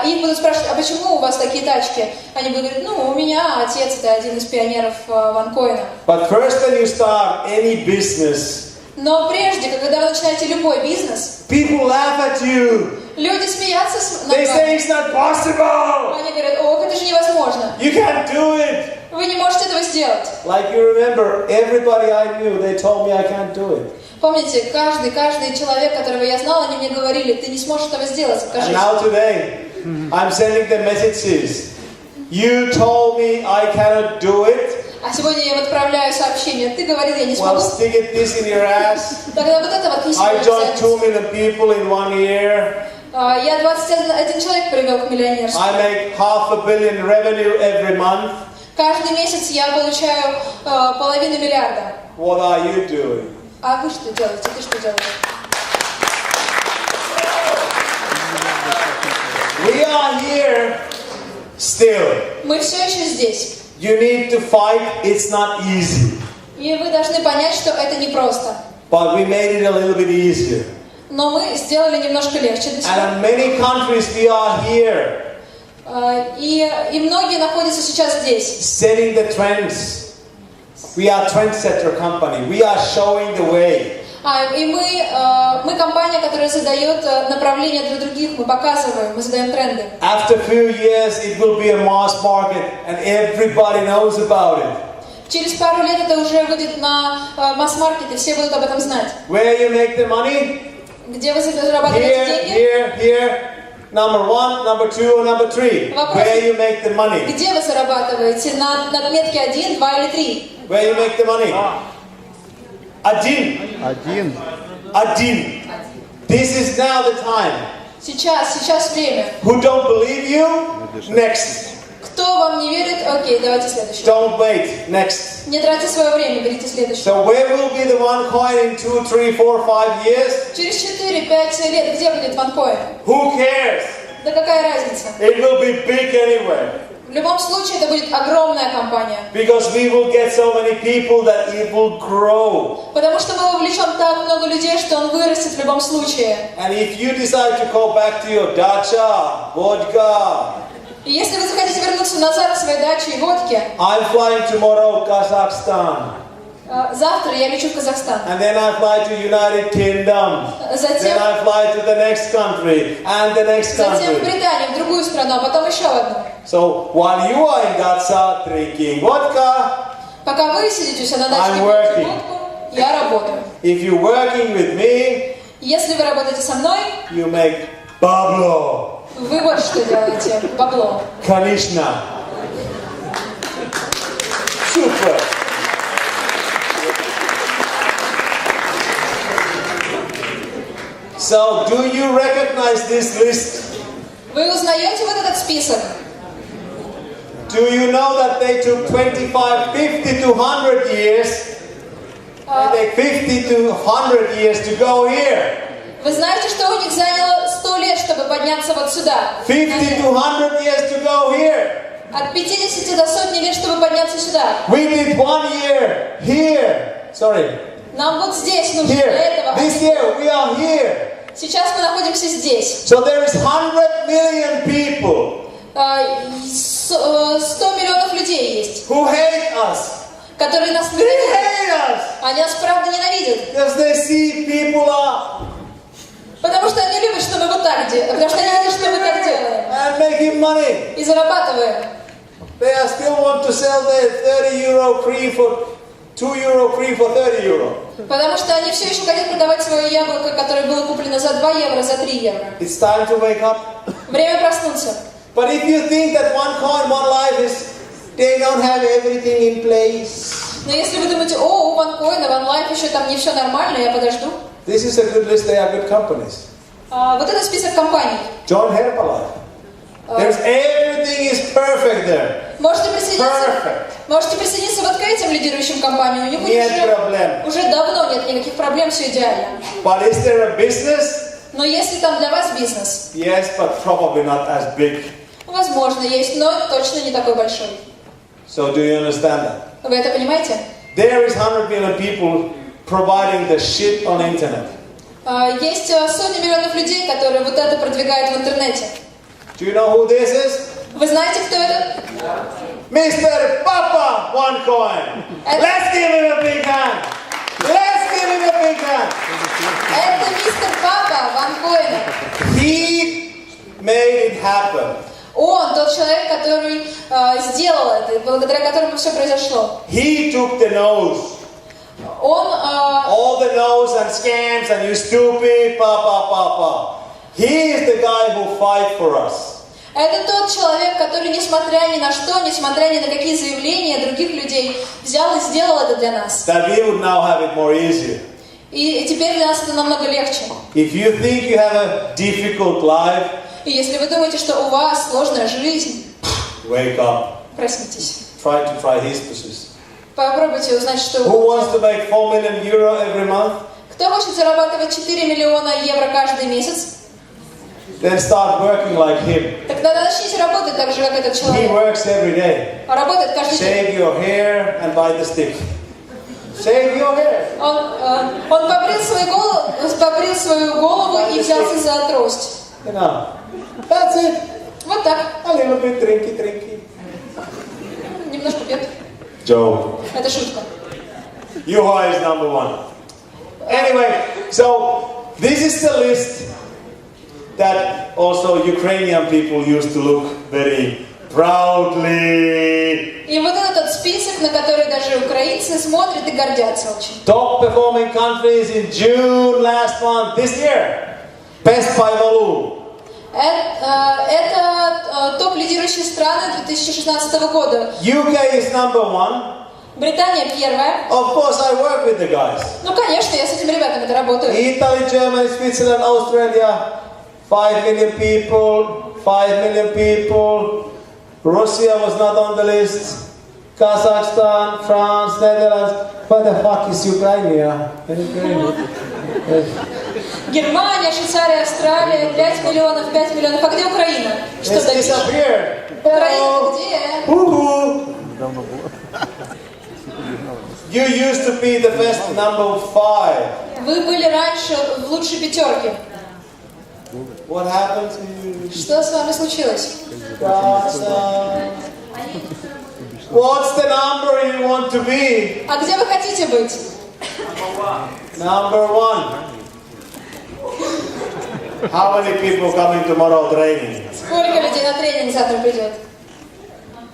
И их будут спрашивать, а почему у вас такие тачки? Они будут говорить, ну, у меня отец это один из пионеров OneCoin. But first, when you start any business, Но прежде, когда вы начинаете любой бизнес, people laugh at you. люди смеются над They say вами. it's not possible. Они говорят, ох, это же невозможно. You can't do it. Вы не можете этого сделать. Like you remember, everybody I knew, they told me I can't do it. Помните, каждый человек, которого я знала, они мне говорили, ты не сможешь этого сделать, And покажись. now today, I'm sending them messages. You told me I cannot do it. А сегодня я им отправляю сообщение, ты говорил, я не смогу. Well, stick it this in your ass. Тогда вот это вот не I себе joined 2 взять. million people in 1 year. Я 21 человек привел к миллионерству. I make $500 million revenue every month. Каждый месяц я получаю $500 million. What are you doing? А вы что делаете? Ты что делаешь? We are here still. Мы все еще здесь. You need to fight. It's not easy. И вы должны понять, что это непросто. But we made it a little bit easier. Но мы сделали немножко легче для And себя. in many countries we are here. И многие находятся сейчас здесь. Setting the trends. We are trendsetter company. We are showing the way. И мы компания, которая задает направление для других, мы показываем, мы задаем тренды. After a few years, it will be a mass market, and everybody knows about it. Через пару лет это уже выйдет на масс-маркет, и все будут об этом знать. Where you make the money? Где вы зарабатываете деньги? Here. Number 1, number 2, number 3. Вопрос, Where you make the money? где вы зарабатываете? На отметке 1, 2 или 3? Where you make the money? Один. This is now the time. Сейчас время. Who don't believe you? Next. Кто вам не верит? Окей, давайте следующий. Don't wait. Next. Не тратьте свое время, берите следующий. So where will be the OneCoin in 2, 3, 4, 5 years? Через 4-5 лет где будет OneCoin? Who cares? Да какая разница? It will be big anyway. В любом случае это будет огромная компания. Because we will get so many people that it will grow. Потому что мы вовлечем так много людей, что он вырастет в любом случае. And if you decide to go back to your dacha, vodka. И если вы захотите вернуться назад к своей даче и водке, I'm flying tomorrow Kazakhstan. завтра я лечу в Казахстан. And then I fly to United Kingdom. Then I fly to the next country and the next Затем в country. Британию, в другую страну, а потом еще в одну. So while you are in Dacha drinking vodka, Пока вы сидите у себя на даче и I'm пьете working. водку, я работаю. If you're working with me, Если вы работаете со мной, you make Pablo. вы вот что делаете. Бабло. Kanishna. Super. So, do you recognize this list? Вы узнаете вот этот список? Do you know that they took 25, 50 to 100 years? They take 50 to 100 years to go here. Вы знаете, что у них заняло 100 лет, чтобы подняться вот сюда? 50 to 100 years to go here. От 50 до сотни лет, чтобы подняться сюда. We did 1 year here. Sorry. Нам вот здесь нужно для Here. этого. This year we are here. Сейчас мы находимся здесь. So there is 100 million people 100 миллионов людей есть, who hate us. которые нас They ненавидят. hate us Они нас правда ненавидят. because they see people are Потому что они любят, что мы вот так делаем. Потому что они видят, что мы так делаем. and making money. И зарабатываем. They still want to sell their 30 euro cream for 2 euro cream for 30 euro. Потому что они все еще хотят продавать свое яблоко, которое было куплено за 2 евро, за 3 евро. It's time to wake up. Время проснуться. But if you think that OneCoin, One Life is, they don't have everything in place. Но если вы думаете, о, у OneCoin, OneLife еще там не все нормально, я подожду. This is a good list. They are good companies. Вот это список компаний. John Herbalife. There's everything is perfect there. Можете присоединиться, Perfect. можете присоединиться вот к этим лидирующим компаниям. У них Нет проблем. уже давно нет никаких проблем, все идеально. But is there a business? Но если там для вас бизнес, Yes, but probably not as big. возможно, есть, но точно не такой большой. So do you understand that? Вы это понимаете? There is 100 million people providing the shit on internet. Есть сотни миллионов людей, которые вот это продвигают в интернете. Do you know who this is? Вы знаете, кто это? Mr. Papa OneCoin. Let's give him a big hand. Let's give him a big hand. Это мистер Папа OneCoin. He made it happen. Он тот человек, который сделал это, благодаря которому все произошло. He took the nose. Он All the nose and scams and you stupid Papa. He is the guy who fight for us. это тот человек, который, несмотря ни на что, несмотря ни на какие заявления других людей, взял и сделал это для нас. That we would now have it more easier. И теперь для нас это намного легче. If you think you have a difficult life, И если вы думаете, что у вас сложная жизнь, wake up. проснитесь. Try his business. Попробуйте узнать, что Who wants to make 4 million euro every month? Кто хочет зарабатывать 4 миллиона евро каждый месяц? Then start working like him. Тогда начните работать так же, как этот He человек. works every day. Работает каждый день. Shave your hair and bite the stick. Shave your hair. Он побрил свою голову и взялся за трость. You know. That's it. Вот так. A little bit drinky. Немножко пьет. Joe. Это шутка. Juha is number 1. Anyway, so this is the list that also Ukrainian people used to look very proudly. И вот это тот список, на который даже украинцы смотрят и гордятся очень. Top performing countries in June last month, this year. Best by volume. Это топ-лидирующие страны 2016 года. UK is number 1. Британия первая. Of course, I work with the guys. Ну, конечно, я с этими ребятами работаю. Italy, Germany, Switzerland, Australia, 5 million people, 5 million people. Russia was not on the list. Kazakhstan, France, Netherlands. What the fuck is Ukraine? Германия, Швейцария, Австралия, 5 миллионов. А где Украина? Что It's добились? disappeared. Украина где? You used to be the best number 5. Вы были раньше в лучшей пятерке. What happened to you? Что с вами случилось? What's the number you want to be? А где вы хотите быть? Number 1. How many people coming tomorrow training? Сколько людей на тренинг завтра придет?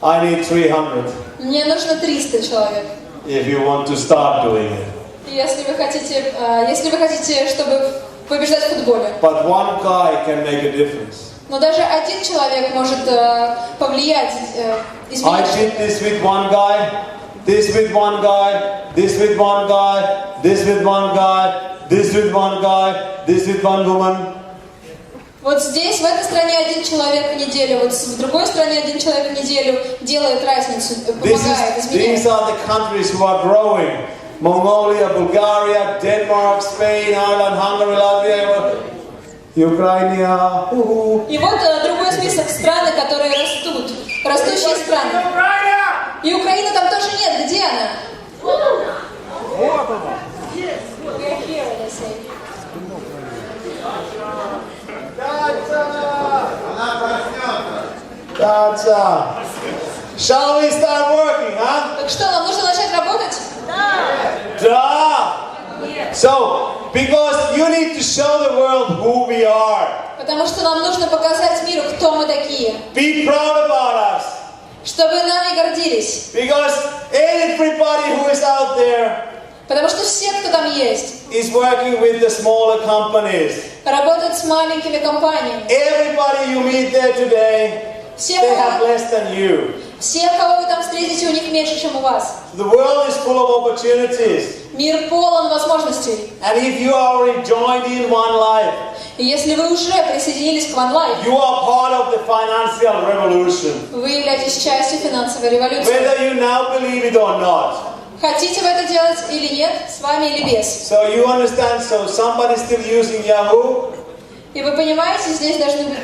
I need 300 Мне нужно 300 человек. if you want to start doing it. Если вы хотите, чтобы побеждать в футболе. But one guy can make a difference. Но даже один человек может повлиять, I изменить. did this with one guy, this with one guy, this with one guy, this with one guy, this with one guy, this with one woman. Вот здесь, в этой стране, один человек в неделю, вот в другой стране один человек в неделю делает разницу, помогает, These изменяет. are the countries who are growing. Mongolia, Bulgaria, Denmark, Spain, Ireland, Hungary, Latvia, Ukraine. И вот другой список стран, которые растут. Растущие страны. И Украины там тоже нет. Где она? Вот она. Shall we start working, huh? Так что, нам нужно начать работать? Да. So, because you need to show the world who we are. Потому что нам нужно показать миру, кто мы такие. Be proud about us. Чтобы нами гордились. Because everybody who is out there Потому что все, кто там есть, is working with the smaller companies. работают с маленькими компаниями. Everybody you meet there today, they have less than you. Все, кого вы там встретите, у них меньше, чем у вас. The world is full of opportunities. Мир полон возможностей. And if you are already joined in One Life, И если вы уже присоединились к OneLife, you are part of the financial revolution. вы являетесь частью финансовой революции. Whether you now believe it or not. Хотите вы это делать или нет, с вами или без. So you understand, so somebody still using Yahoo? И вы понимаете, здесь должны быть...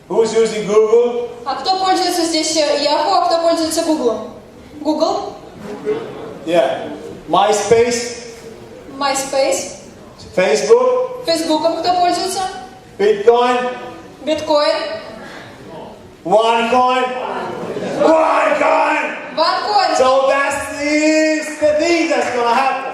Who's using Google? А кто пользуется здесь Yahoo, а кто пользуется Google? Google? Yeah. MySpace? MySpace? Facebook? Фейсбуком кто пользуется? Bitcoin? Биткоин? OneCoin? OneCoin! OneCoin? So that's the thing that's gonna happen.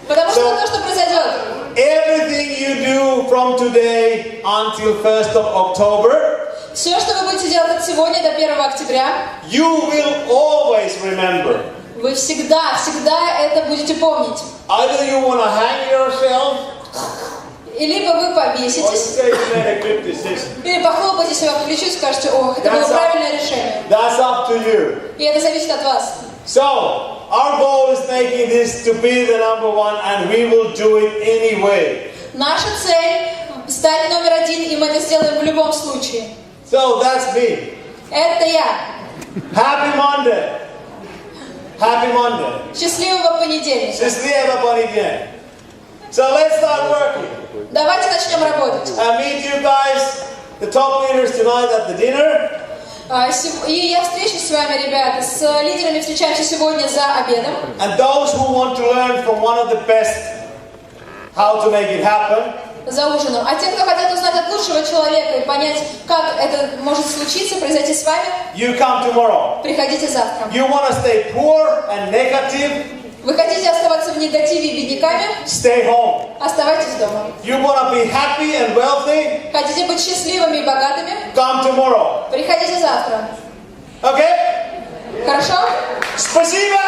Потому что это то, что произойдет. Everything you do from today until 1st of October, Все, что вы будете делать от сегодня до 1 октября, you will always remember. вы всегда это будете помнить. Either you want to hang yourself, И либо вы or you повеситесь, say you made a good decision. или похлопаете себя по плечу и скажете: ох, это было правильное решение. That's up to you. И это зависит от вас. So, our goal is making this to be the number 1, and we will do it anyway. Наша цель — стать номер 1, и мы это сделаем в любом случае. So, that's me. Это я. Happy Monday. Happy Monday. Счастливого понедельника. Счастливого понедельника. So, let's start working. Давайте начнем работать. I meet you guys, the top leaders tonight at the dinner. И я встречусь с вами, ребята, с лидерами встречаемся сегодня за обедом. And those who want to learn from one of the best how to make it happen. за ужином. А те, кто хотят узнать от лучшего человека и понять, как это может случиться, произойти с вами, you come tomorrow. приходите завтра. You want to stay poor and negative? Вы хотите оставаться в негативе и бедняками? Stay home. Оставайтесь дома. You want to be happy and wealthy? Хотите быть счастливыми и богатыми? Come tomorrow. Приходите завтра. Okay? Хорошо? Спасибо!